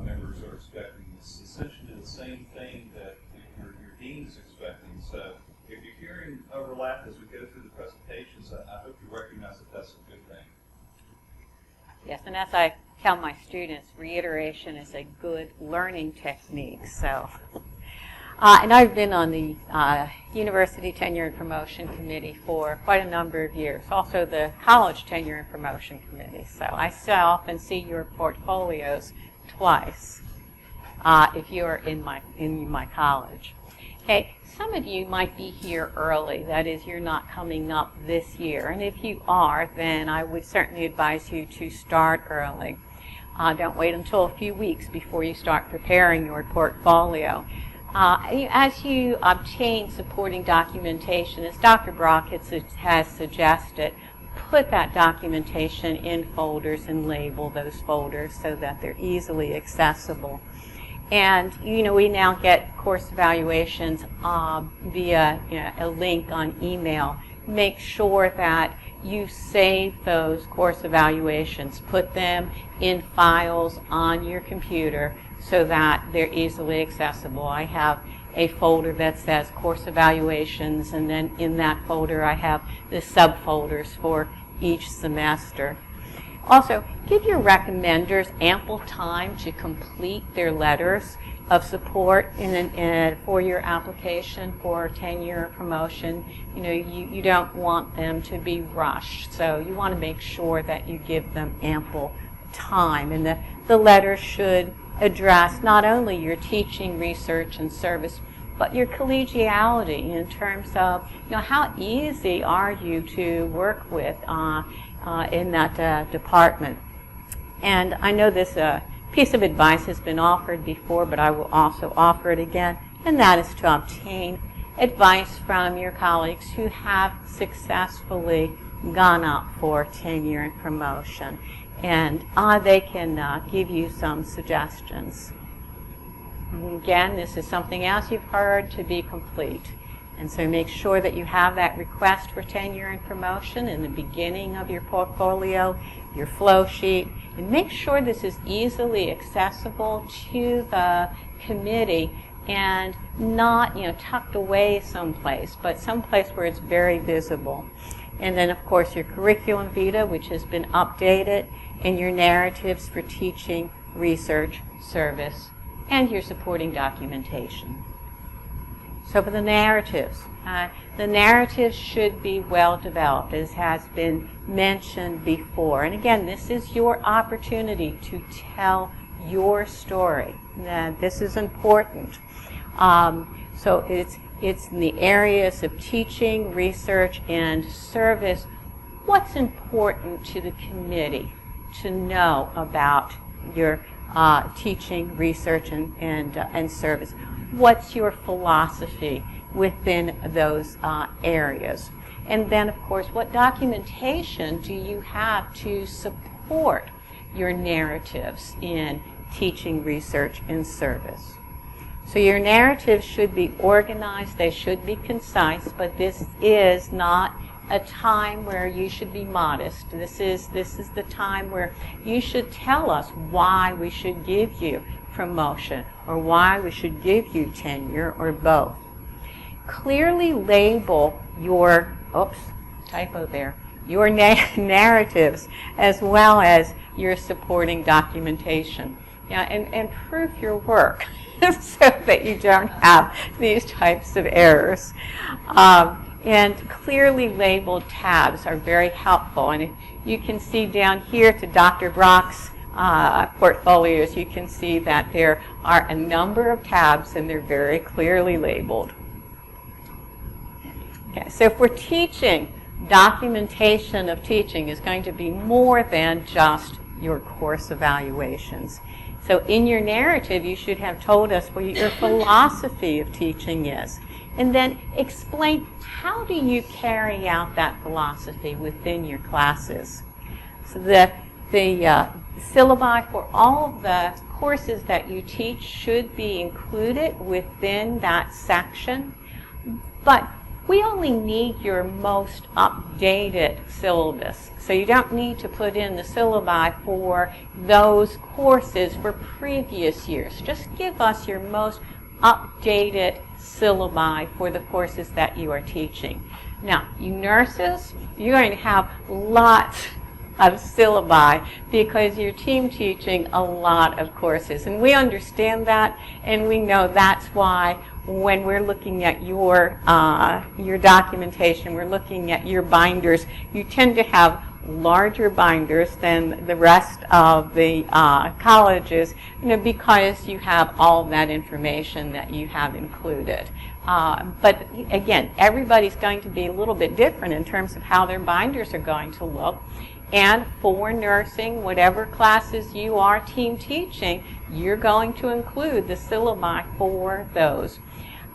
members are expecting. It's essentially the same thing that your dean is expecting. So if you're hearing overlap as we go through the presentations, I hope you recognize that that's a good thing. Yes, and as I tell my students, reiteration is a good learning technique. So, and I've been on the University Tenure and Promotion Committee for quite a number of years, also the College Tenure and Promotion Committee. So I often see your portfolios twice if you're in my college. Okay, some of you might be here early, that is, you're not coming up this year, and if you are, then I would certainly advise you to start early. Don't wait until a few weeks before you start preparing your portfolio. As you obtain supporting documentation, as Dr. Brock has suggested, put that documentation in folders and label those folders so that they're easily accessible. And, we now get course evaluations via a link on email. Make sure that you save those course evaluations. Put them in files on your computer so that they're easily accessible. I have a folder that says course evaluations, and then in that folder I have the subfolders for each semester. Also, give your recommenders ample time to complete their letters of support for your application for tenure or promotion. You don't want them to be rushed, so you want to make sure that you give them ample time. And the letter should address not only your teaching, research, and service but your collegiality in terms of, how easy are you to work with in that department. And I know this piece of advice has been offered before, but I will also offer it again, and that is to obtain advice from your colleagues who have successfully gone up for tenure and promotion. And they can give you some suggestions. And again, this is something else you've heard to be complete. And so make sure that you have that request for tenure and promotion in the beginning of your portfolio, your flow sheet, and make sure this is easily accessible to the committee and not, tucked away someplace, but someplace where it's very visible. And then, of course, your curriculum vitae, which has been updated, and your narratives for teaching, research, service, and your supporting documentation. So for the narratives should be well developed, as has been mentioned before. And again, this is your opportunity to tell your story. This is important. So it's in the areas of teaching, research, and service. What's important to the committee to know about your teaching, research, and service? What's your philosophy within those areas? And then, of course, what documentation do you have to support your narratives in teaching, research, and service? So your narratives should be organized, they should be concise, but this is not a time where you should be modest. This is the time where you should tell us why we should give you promotion or why we should give you tenure or both. Clearly label your, typo there, your narratives as well as your supporting documentation. And proof your work so that you don't have these types of errors. And clearly labeled tabs are very helpful. And if you can see down here to Dr. Brock's portfolios, you can see that there are a number of tabs and they're very clearly labeled. Okay, so if we're teaching, documentation of teaching is going to be more than just your course evaluations. So in your narrative, you should have told us what your philosophy of teaching is. And then explain, how do you carry out that philosophy within your classes? So the syllabi for all of the courses that you teach should be included within that section. But we only need your most updated syllabus. So you don't need to put in the syllabi for those courses for previous years. Just give us your most updated syllabi for the courses that you are teaching. Now, you nurses, you're going to have lots of syllabi because you're team teaching a lot of courses. And we understand that, and we know that's why when we're looking at your documentation, we're looking at your binders, you tend to have larger binders than the rest of the colleges, because you have all of that information that you have included. But again, everybody's going to be a little bit different in terms of how their binders are going to look. And for nursing, whatever classes you are team teaching, you're going to include the syllabi for those.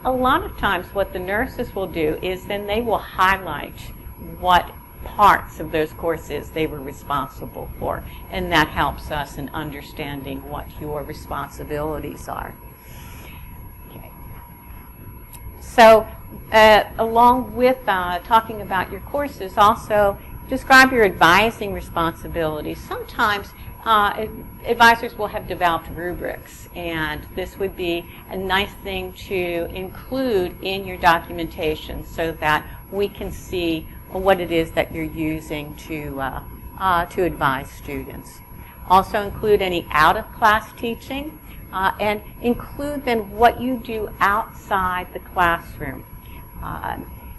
A lot of times what the nurses will do is then they will highlight what parts of those courses they were responsible for, and that helps us in understanding what your responsibilities are. Okay. So along with talking about your courses, also describe your advising responsibilities. Sometimes advisors will have developed rubrics, and this would be a nice thing to include in your documentation so that we can see what it is that you're using to advise students. Also include any out-of-class teaching, and include then what you do outside the classroom.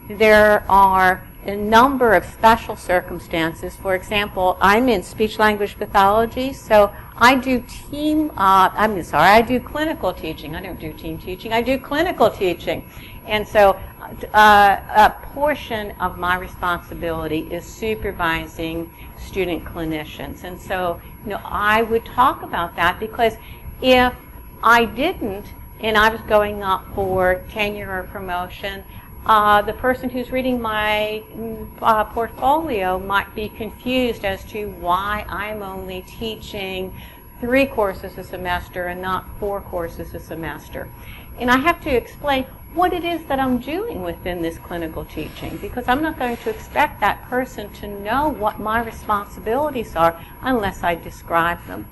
there are a number of special circumstances. For example, I'm in speech-language pathology, so I do I do clinical teaching. I don't do team teaching. I do clinical teaching. And so a portion of my responsibility is supervising student clinicians. And so, I would talk about that, because if I didn't, and I was going up for tenure or promotion, the person who's reading my portfolio might be confused as to why I'm only teaching 3 courses a semester and not 4 courses a semester. And I have to explain what it is that I'm doing within this clinical teaching, because I'm not going to expect that person to know what my responsibilities are unless I describe them.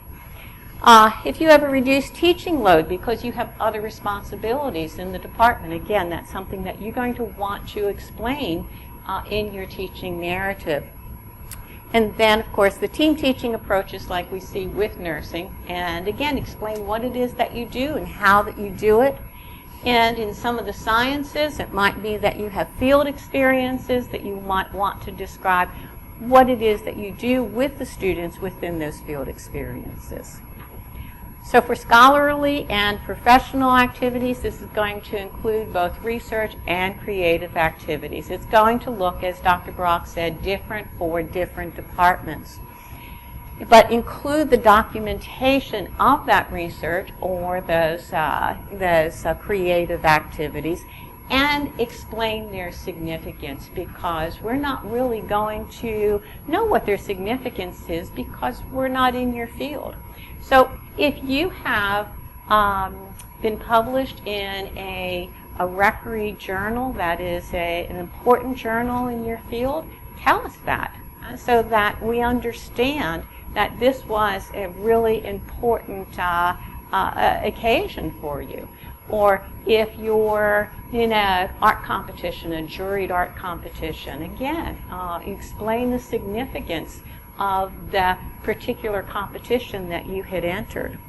If you have a reduced teaching load because you have other responsibilities in the department, again, that's something that you're going to want to explain in your teaching narrative. And then, of course, the team teaching approaches like we see with nursing, and again, explain what it is that you do and how that you do it. And in some of the sciences, it might be that you have field experiences that you might want to describe what it is that you do with the students within those field experiences. So for scholarly and professional activities, this is going to include both research and creative activities. It's going to look, as Dr. Brock said, different for different departments, but include the documentation of that research or those creative activities, and explain their significance, because we're not really going to know what their significance is because we're not in your field. So if you have been published in a referee journal that is an important journal in your field, tell us that so that we understand that this was a really important occasion for you. Or if you're in an art competition, a juried art competition, again, explain the significance of the particular competition that you had entered.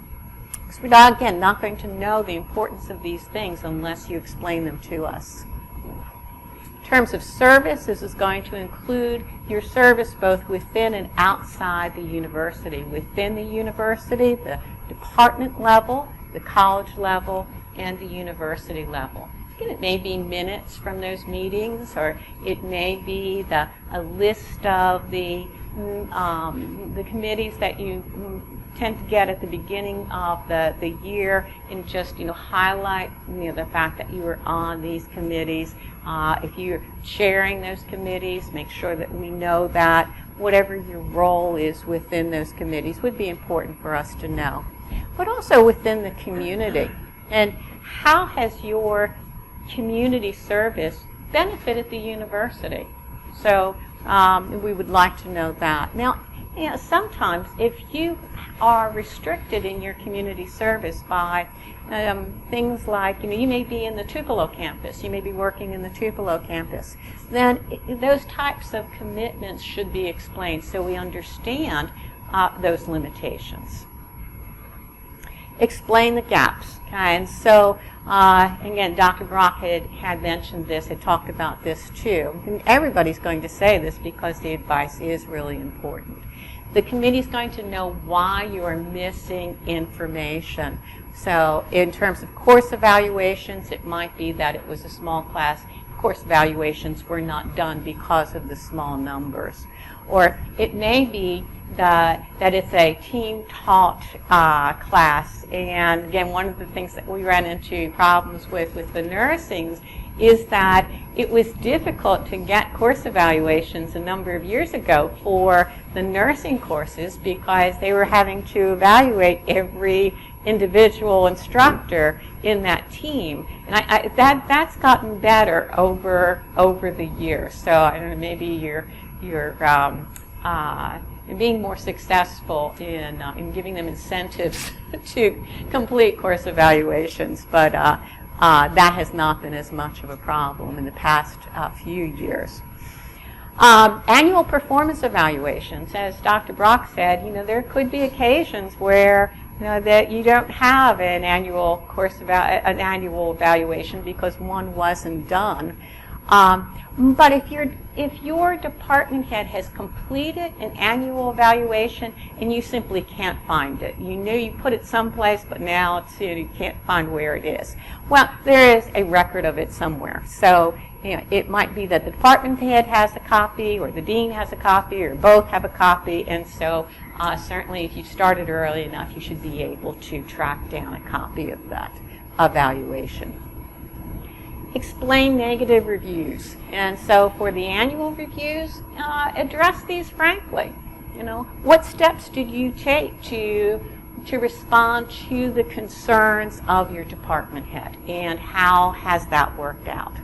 So we're, again, not going to know the importance of these things unless you explain them to us. In terms of service, this is going to include your service both within and outside the university. Within the university, the department level, the college level, and the university level. Again, it may be minutes from those meetings, or it may be a list of the committees that you tend to get at the beginning of the year, and just highlight the fact that you were on these committees. If you're chairing those committees, make sure that we know that. Whatever your role is within those committees would be important for us to know. But also within the community. And how has your community service benefited the university? So we would like to know that. Now, sometimes if you are restricted in your community service by things like, you may be in the Tupelo campus, you may be working in the Tupelo campus, then those types of commitments should be explained so we understand those limitations. Explain the gaps. Okay? And so, again, Dr. Brock had mentioned this, had talked about this too. And everybody's going to say this because the advice is really important. The committee is going to know why you are missing information. So in terms of course evaluations, it might be that it was a small class. Course evaluations were not done because of the small numbers. Or it may be that it's a team-taught class. And again, one of the things that we ran into problems with the nursing is that it was difficult to get course evaluations a number of years ago for the nursing courses because they were having to evaluate every individual instructor in that team. And that's gotten better over the years. So I don't know, maybe you're being more successful in giving them incentives to complete course evaluations, but that has not been as much of a problem in the past few years. Annual performance evaluations, as Dr. Brock said, there could be occasions where that you don't have an annual evaluation because one wasn't done. But if your department head has completed an annual evaluation and you simply can't find it, you knew you put it someplace, but now you can't find where it is. Well, there is a record of it somewhere. So it might be that the department head has a copy, or the dean has a copy, or both have a copy. And so certainly, if you started early enough, you should be able to track down a copy of that evaluation. Explain negative reviews. And so for the annual reviews, address these frankly. What steps did you take to respond to the concerns of your department head, and how has that worked out?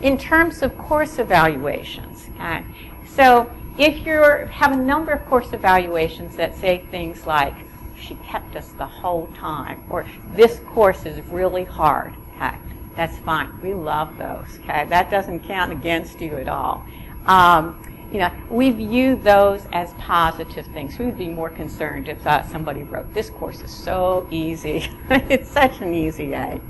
In terms of course evaluations, so if you have a number of course evaluations that say things like, she kept us the whole time, or this course is really hard, that's fine. We love those. Okay, that doesn't count against you at all. We view those as positive things. We would be more concerned if somebody wrote, "This course is so easy. It's such an easy A."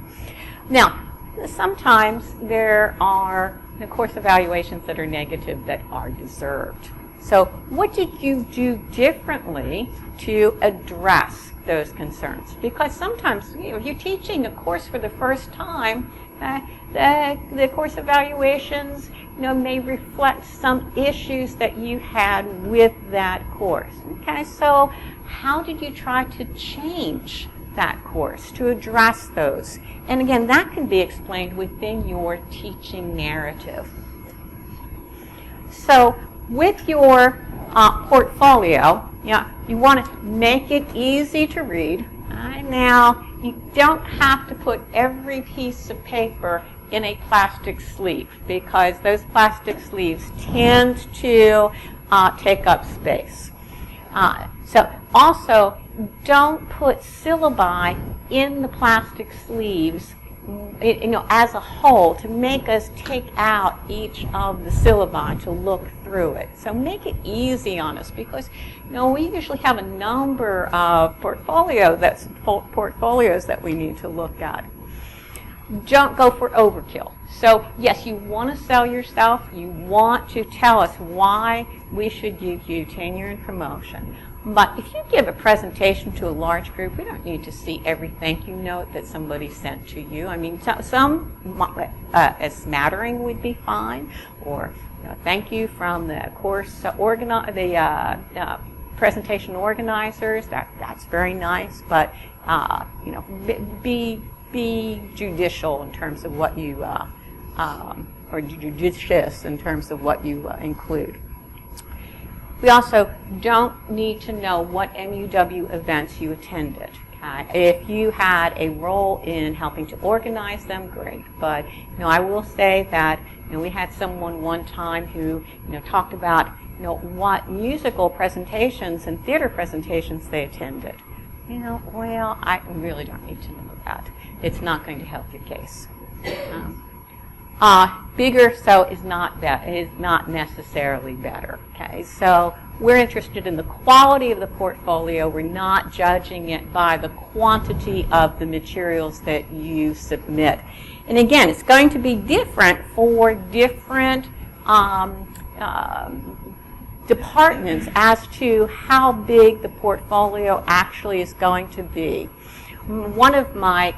Now, sometimes there are course evaluations that are negative that are deserved. So, what did you do differently to address those concerns? Because sometimes, if you're teaching a course for the first time, the course evaluations, may reflect some issues that you had with that course. Okay, so how did you try to change that course to address those? And again, that can be explained within your teaching narrative. So, with your portfolio, you want to make it easy to read. Now, you don't have to put every piece of paper in a plastic sleeve, because those plastic sleeves tend to take up space. So also, don't put syllabi in the plastic sleeves as a whole to make us take out each of the syllabi to look through it. So make it easy on us, because we usually have a number of portfolios that we need to look at. Don't go for overkill. So yes, you want to sell yourself. You want to tell us why we should give you tenure and promotion. But if you give a presentation to a large group, we don't need to see every thank you note that somebody sent to you. I mean, some a smattering would be fine, or thank you from the course presentation organizers. That's very nice, but be judicial in terms of what you or judicious in terms of what you include. We also don't need to know what MUW events you attended. If you had a role in helping to organize them, great. But I will say that we had someone one time who talked about what musical presentations and theater presentations they attended. Well, I really don't need to know that. It's not going to help your case. Bigger is not necessarily better. Okay, so we're interested in the quality of the portfolio. We're not judging it by the quantity of the materials that you submit. And again, it's going to be different for different departments as to how big the portfolio actually is going to be. One of my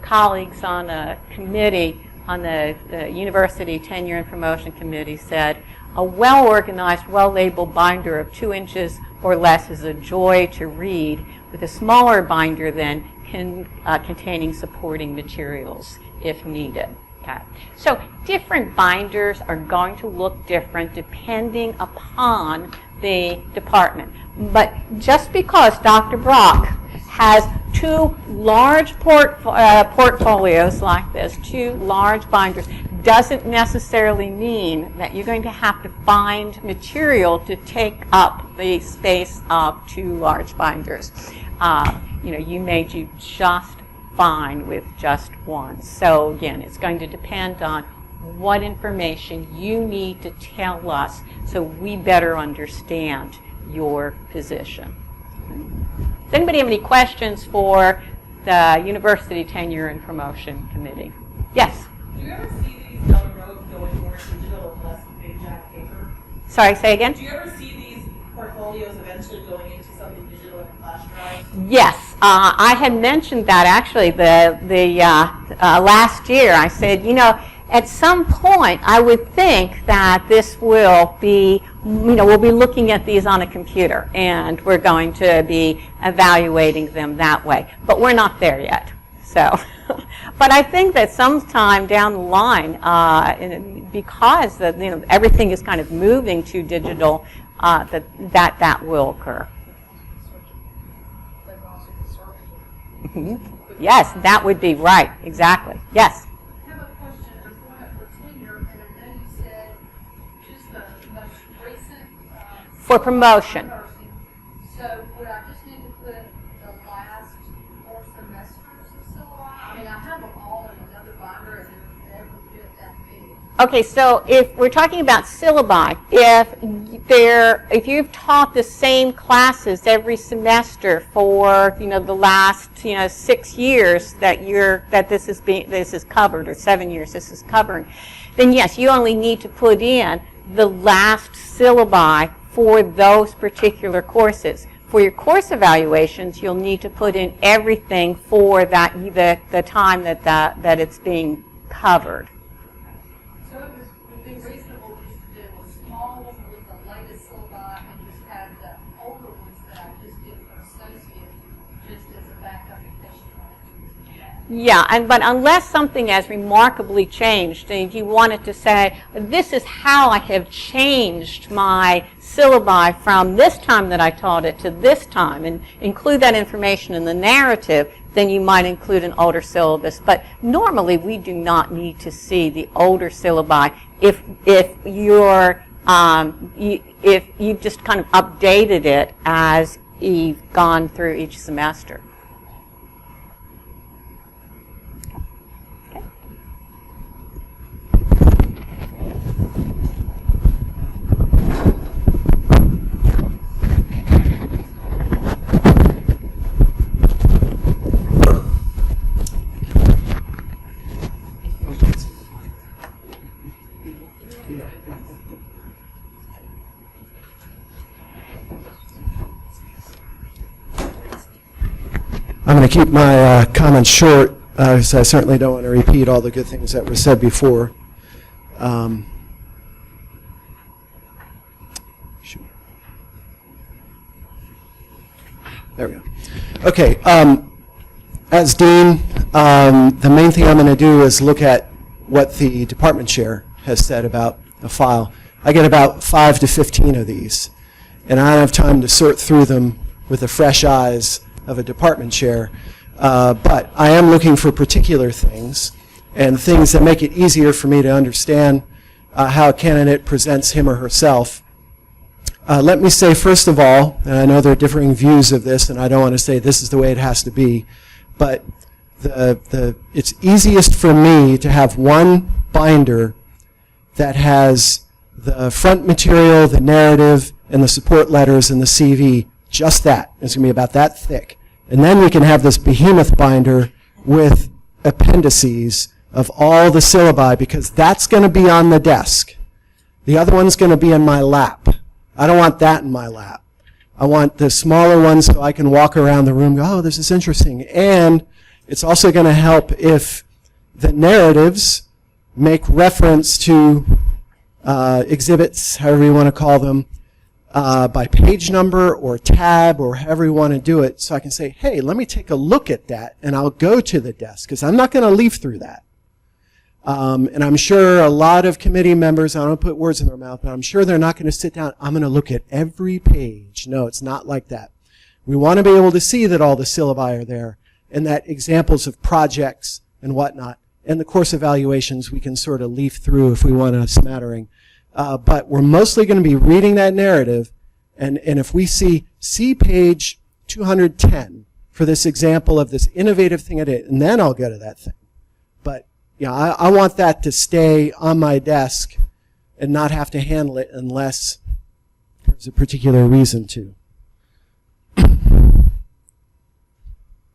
colleagues on a committee, on the University Tenure and Promotion Committee, said, a well-organized, well-labeled binder of 2 inches or less is a joy to read, with a smaller binder then containing supporting materials if needed. Okay. So different binders are going to look different depending upon the department. But just because Dr. Brock has 2 large portfolios like this, 2 large binders, doesn't necessarily mean that you're going to have to find material to take up the space of 2 large binders. You may do just fine with just one. So again, it's going to depend on what information you need to tell us so we better understand your position. Does anybody have any questions for the University Tenure and Promotion Committee? Yes? Do you ever see these down the road going more less big jack paper? Sorry, say again? Do you ever see these portfolios eventually going into something digital in a flash drive? Yes, I had mentioned that actually the last year. I said, you know, at some point I would think that this will be, you know, we'll be looking at these on a computer and we're going to be evaluating them that way. But we're not there yet. So, but I think that sometime down the line, because you know, everything is kind of moving to digital, that will occur. Yes, that would be right. Exactly. Yes. I have a question. I'm going up for tenure, and I know you said just the most recent. For promotion. So would I just need to put the last 4 semesters of syllabi? I mean, I have them all in another binder, and they're every bit that big. Okay, so if we're talking about syllabi, if you've taught the same classes every semester for, you know, the last, you know, 6 years that this is covered, or 7 years this is covering, then yes, you only need to put in the last syllabi for those particular courses. For your course evaluations, you'll need to put in everything for that the time that it's being covered. So it would be reasonable just to do a small one with the latest syllabi and just have the older ones that I just did for associate just as a backup in case you wanted to. Yeah, but unless something has remarkably changed, and if you wanted to say, this is how I have changed my syllabi from this time that I taught it to this time, and include that information in the narrative, then you might include an older syllabus. But normally we do not need to see the older syllabi if you've just kind of updated it as you've gone through each semester. I'm going to keep my comments short, because I certainly don't want to repeat all the good things that were said before. There we go. Okay. As Dean, the main thing I'm going to do is look at what the department chair has said about a file. I get about 5 to 15 of these, and I don't have time to sort through them with the fresh eyes of a department chair, but I am looking for particular things and things that make it easier for me to understand how a candidate presents him or herself. Let me say first of all, and I know there are differing views of this, and I don't want to say this is the way it has to be, but it's easiest for me to have one binder that has the front material, the narrative, and the support letters and the CV. Just that. It's going to be about that thick. And then we can have this behemoth binder with appendices of all the syllabi, because that's going to be on the desk. The other one's going to be in my lap. I don't want that in my lap. I want the smaller one so I can walk around the room and go, oh, this is interesting. And it's also going to help if the narratives make reference to exhibits, however you want to call them, by page number or tab or however you want to do it, so I can say, hey, let me take a look at that, and I'll go to the desk, because I'm not going to leaf through that. And I'm sure a lot of committee members, I don't put words in their mouth, but I'm sure they're not going to sit down, I'm going to look at every page. No, it's not like that. We want to be able to see that all the syllabi are there, and that examples of projects and whatnot, and the course evaluations we can sort of leaf through if we want a smattering. But we're mostly going to be reading that narrative, and if we see page 210 for this example of this innovative thing I did, and then I'll go to that thing. But yeah, I want that to stay on my desk and not have to handle it unless there's a particular reason to. All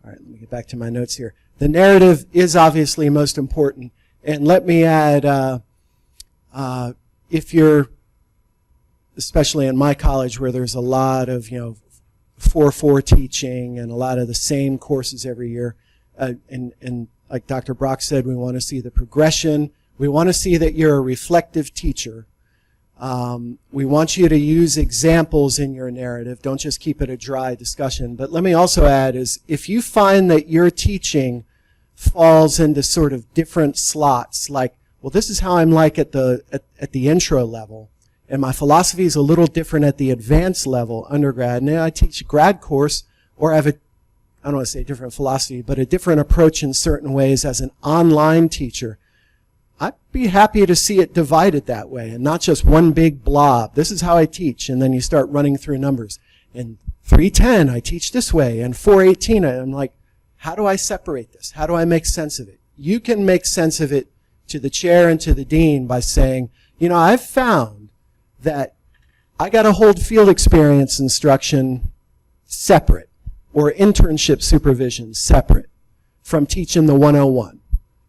right, let me get back to my notes here. The narrative is obviously most important, and let me add, if you're, especially in my college where there's a lot of, 4-4 teaching and a lot of the same courses every year, and like Dr. Brock said, we want to see the progression. We want to see that you're a reflective teacher. We want you to use examples in your narrative. Don't just keep it a dry discussion. But let me also add is if you find that your teaching falls into sort of different slots, like, well, this is how I'm like at the intro level, and my philosophy is a little different at the advanced level, undergrad, and I teach a grad course, or I have I don't want to say different philosophy, but a different approach in certain ways as an online teacher. I'd be happy to see it divided that way and not just one big blob. This is how I teach, and then you start running through numbers. And 310, I teach this way, and 418, I'm like, how do I separate this? How do I make sense of it? You can make sense of it to the chair and to the dean by saying, I've found that I got to hold field experience instruction separate, or internship supervision separate from teaching the 101.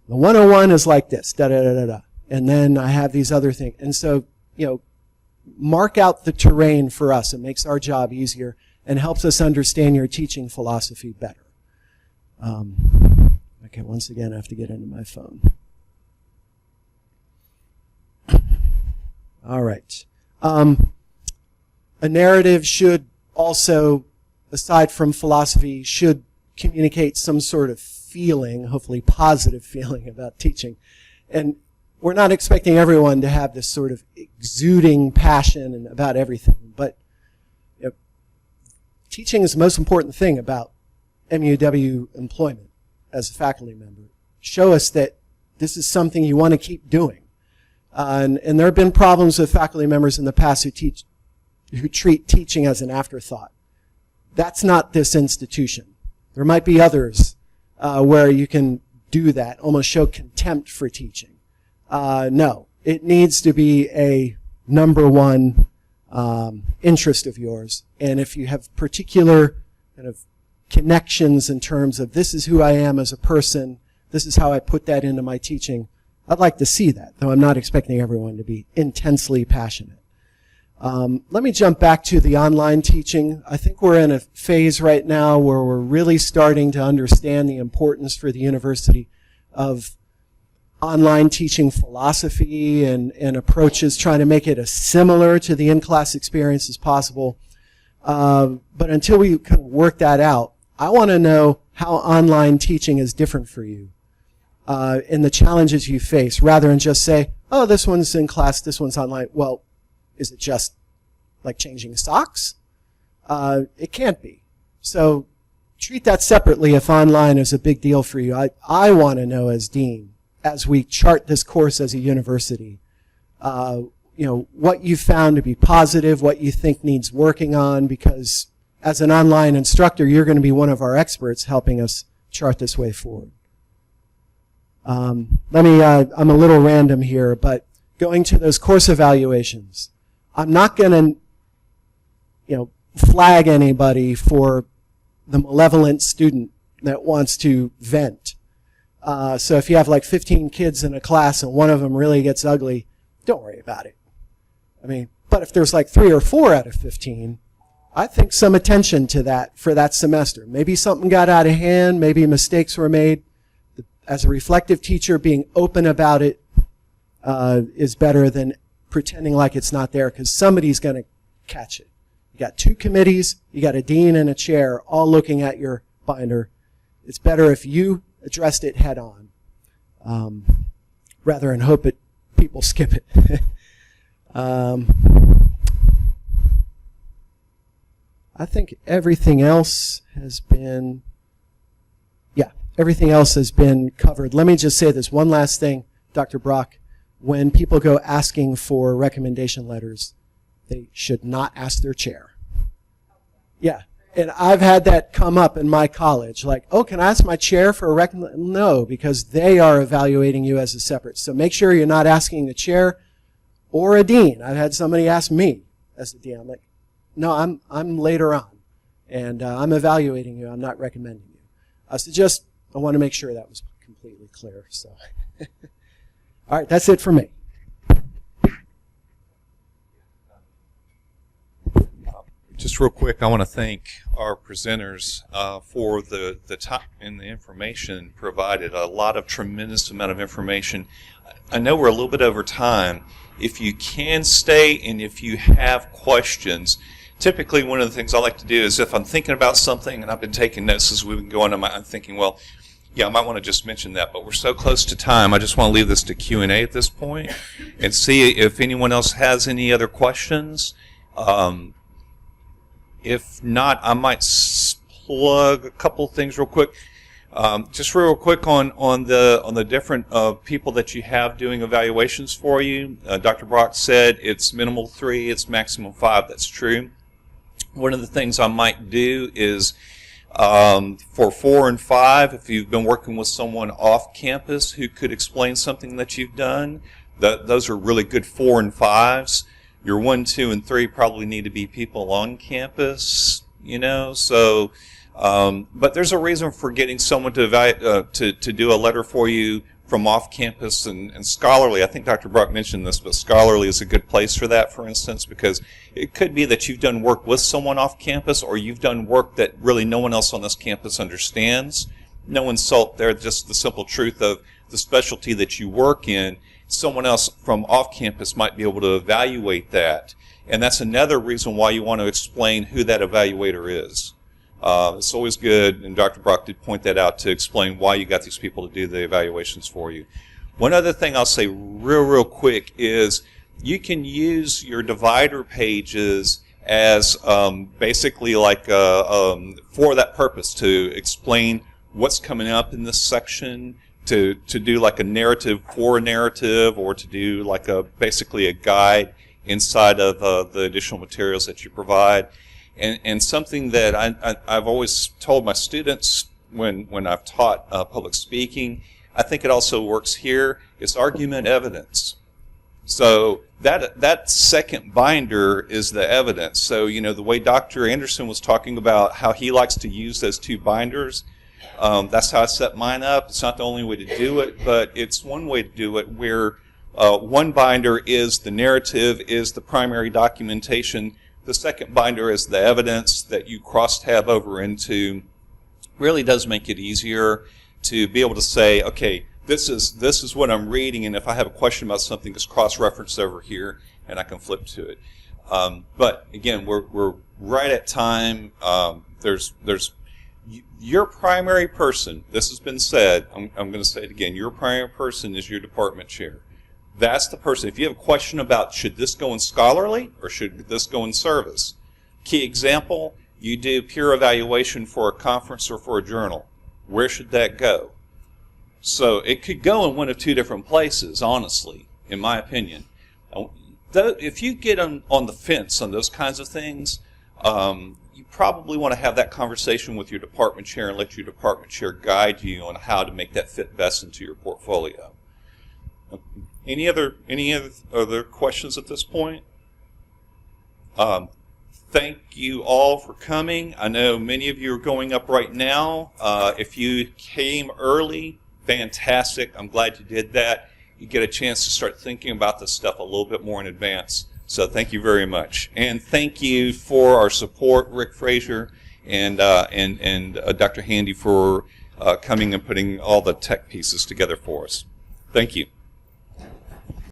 The 101 is like this, da-da-da-da-da. And then I have these other things. And so, mark out the terrain for us. It makes our job easier and helps us understand your teaching philosophy better. Okay, once again, I have to get into my phone. All right. A narrative should also, aside from philosophy, should communicate some sort of feeling, hopefully positive feeling about teaching. And we're not expecting everyone to have this sort of exuding passion about everything, but teaching is the most important thing about MUW employment as a faculty member. Show us that this is something you want to keep doing. And there have been problems with faculty members in the past who treat teaching as an afterthought. That's not this institution. There might be others where you can do that, almost show contempt for teaching. No, it needs to be a number one interest of yours. And if you have particular kind of connections in terms of this is who I am as a person, this is how I put that into my teaching, I'd like to see that, though I'm not expecting everyone to be intensely passionate. Let me jump back to the online teaching. I think we're in a phase right now where we're really starting to understand the importance for the university of online teaching philosophy and approaches, trying to make it as similar to the in-class experience as possible. But until we kind of work that out, I want to know how online teaching is different for you and the challenges you face, rather than just say, oh, this one's in class, this one's online. Well, is it just like changing socks? It can't be. So treat that separately if online is a big deal for you. I want to know as dean, as we chart this course as a university, what you found to be positive, what you think needs working on, because as an online instructor, you're going to be one of our experts helping us chart this way forward. I'm a little random here, but going to those course evaluations, I'm not going to, flag anybody for the malevolent student that wants to vent. So if you have like 15 kids in a class and one of them really gets ugly, don't worry about it. But if there's like 3 or 4 out of 15, I think some attention to that for that semester. Maybe something got out of hand, maybe mistakes were made. As a reflective teacher, being open about it is better than pretending like it's not there, because somebody's going to catch it. You got 2 committees, you got a dean and a chair all looking at your binder. It's better if you addressed it head on, rather than hope people skip it. I think everything else has been, everything else has been covered. Let me just say this one last thing, Dr. Brock. When people go asking for recommendation letters, they should not ask their chair. Yeah, and I've had that come up in my college. Like, oh, can I ask my chair for a recommendation? No, because they are evaluating you as a separate. So make sure you're not asking the chair or a dean. I've had somebody ask me as a dean. I'm like, no, I'm later on, and I'm evaluating you. I'm not recommending you. I want to make sure that was completely clear. So, all right, that's it for me. Just real quick, I want to thank our presenters for the time and the information provided. A lot of tremendous amount of information. I know we're a little bit over time. If you can stay and if you have questions, typically one of the things I like to do is if I'm thinking about something and I've been taking notes as we've been going, I'm thinking, well, yeah, I might want to just mention that, but we're so close to time. I just want to leave this to Q&A at this point and see if anyone else has any other questions. If not, I might plug a couple things real quick. Just real quick on the different people that you have doing evaluations for you. Dr. Brock said it's minimal 3, it's maximum 5. That's true. One of the things I might do is for 4 and 5, if you've been working with someone off campus who could explain something that you've done, those are really good 4 and 5s. Your 1, 2, and 3 probably need to be people on campus, you know. So, but there's a reason for getting someone to do a letter for you from off campus and scholarly. I think Dr. Brock mentioned this, but scholarly is a good place for that, for instance, because it could be that you've done work with someone off campus, or you've done work that really no one else on this campus understands. No insult there, just the simple truth of the specialty that you work in. Someone else from off campus might be able to evaluate that, and that's another reason why you want to explain who that evaluator is. It's always good, and Dr. Brock did point that out, to explain why you got these people to do the evaluations for you. One other thing I'll say real quick is you can use your divider pages as basically like for that purpose, to explain what's coming up in this section, to do like a narrative for a narrative, or to do like basically a guide inside of the additional materials that you provide. And something that I've always told my students when I've taught public speaking, I think it also works here, is argument evidence. So that second binder is the evidence. So, you know, the way Dr. Anderson was talking about how he likes to use those 2 binders, that's how I set mine up. It's not the only way to do it, but it's one way to do it, where one binder is the narrative, is the primary documentation. The second binder is the evidence that you cross-tab over into. Really does make it easier to be able to say, okay, this is what I'm reading, and if I have a question about something, it's cross-referenced over here, and I can flip to it. But again, we're right at time. There's your primary person. This has been said. I'm going to say it again. Your primary person is your department chair. That's the person. If you have a question about should this go in scholarly or should this go in service, key example, you do peer evaluation for a conference or for a journal. Where should that go? So it could go in one of 2 different places, honestly, in my opinion. If you get on the fence on those kinds of things, you probably want to have that conversation with your department chair and let your department chair guide you on how to make that fit best into your portfolio. Any other questions at this point? Thank you all for coming. I know many of you are going up right now. If you came early, fantastic. I'm glad you did that. You get a chance to start thinking about this stuff a little bit more in advance. So thank you very much. And thank you for our support, Rick Frazier and Dr. Handy, for coming and putting all the tech pieces together for us. Thank you.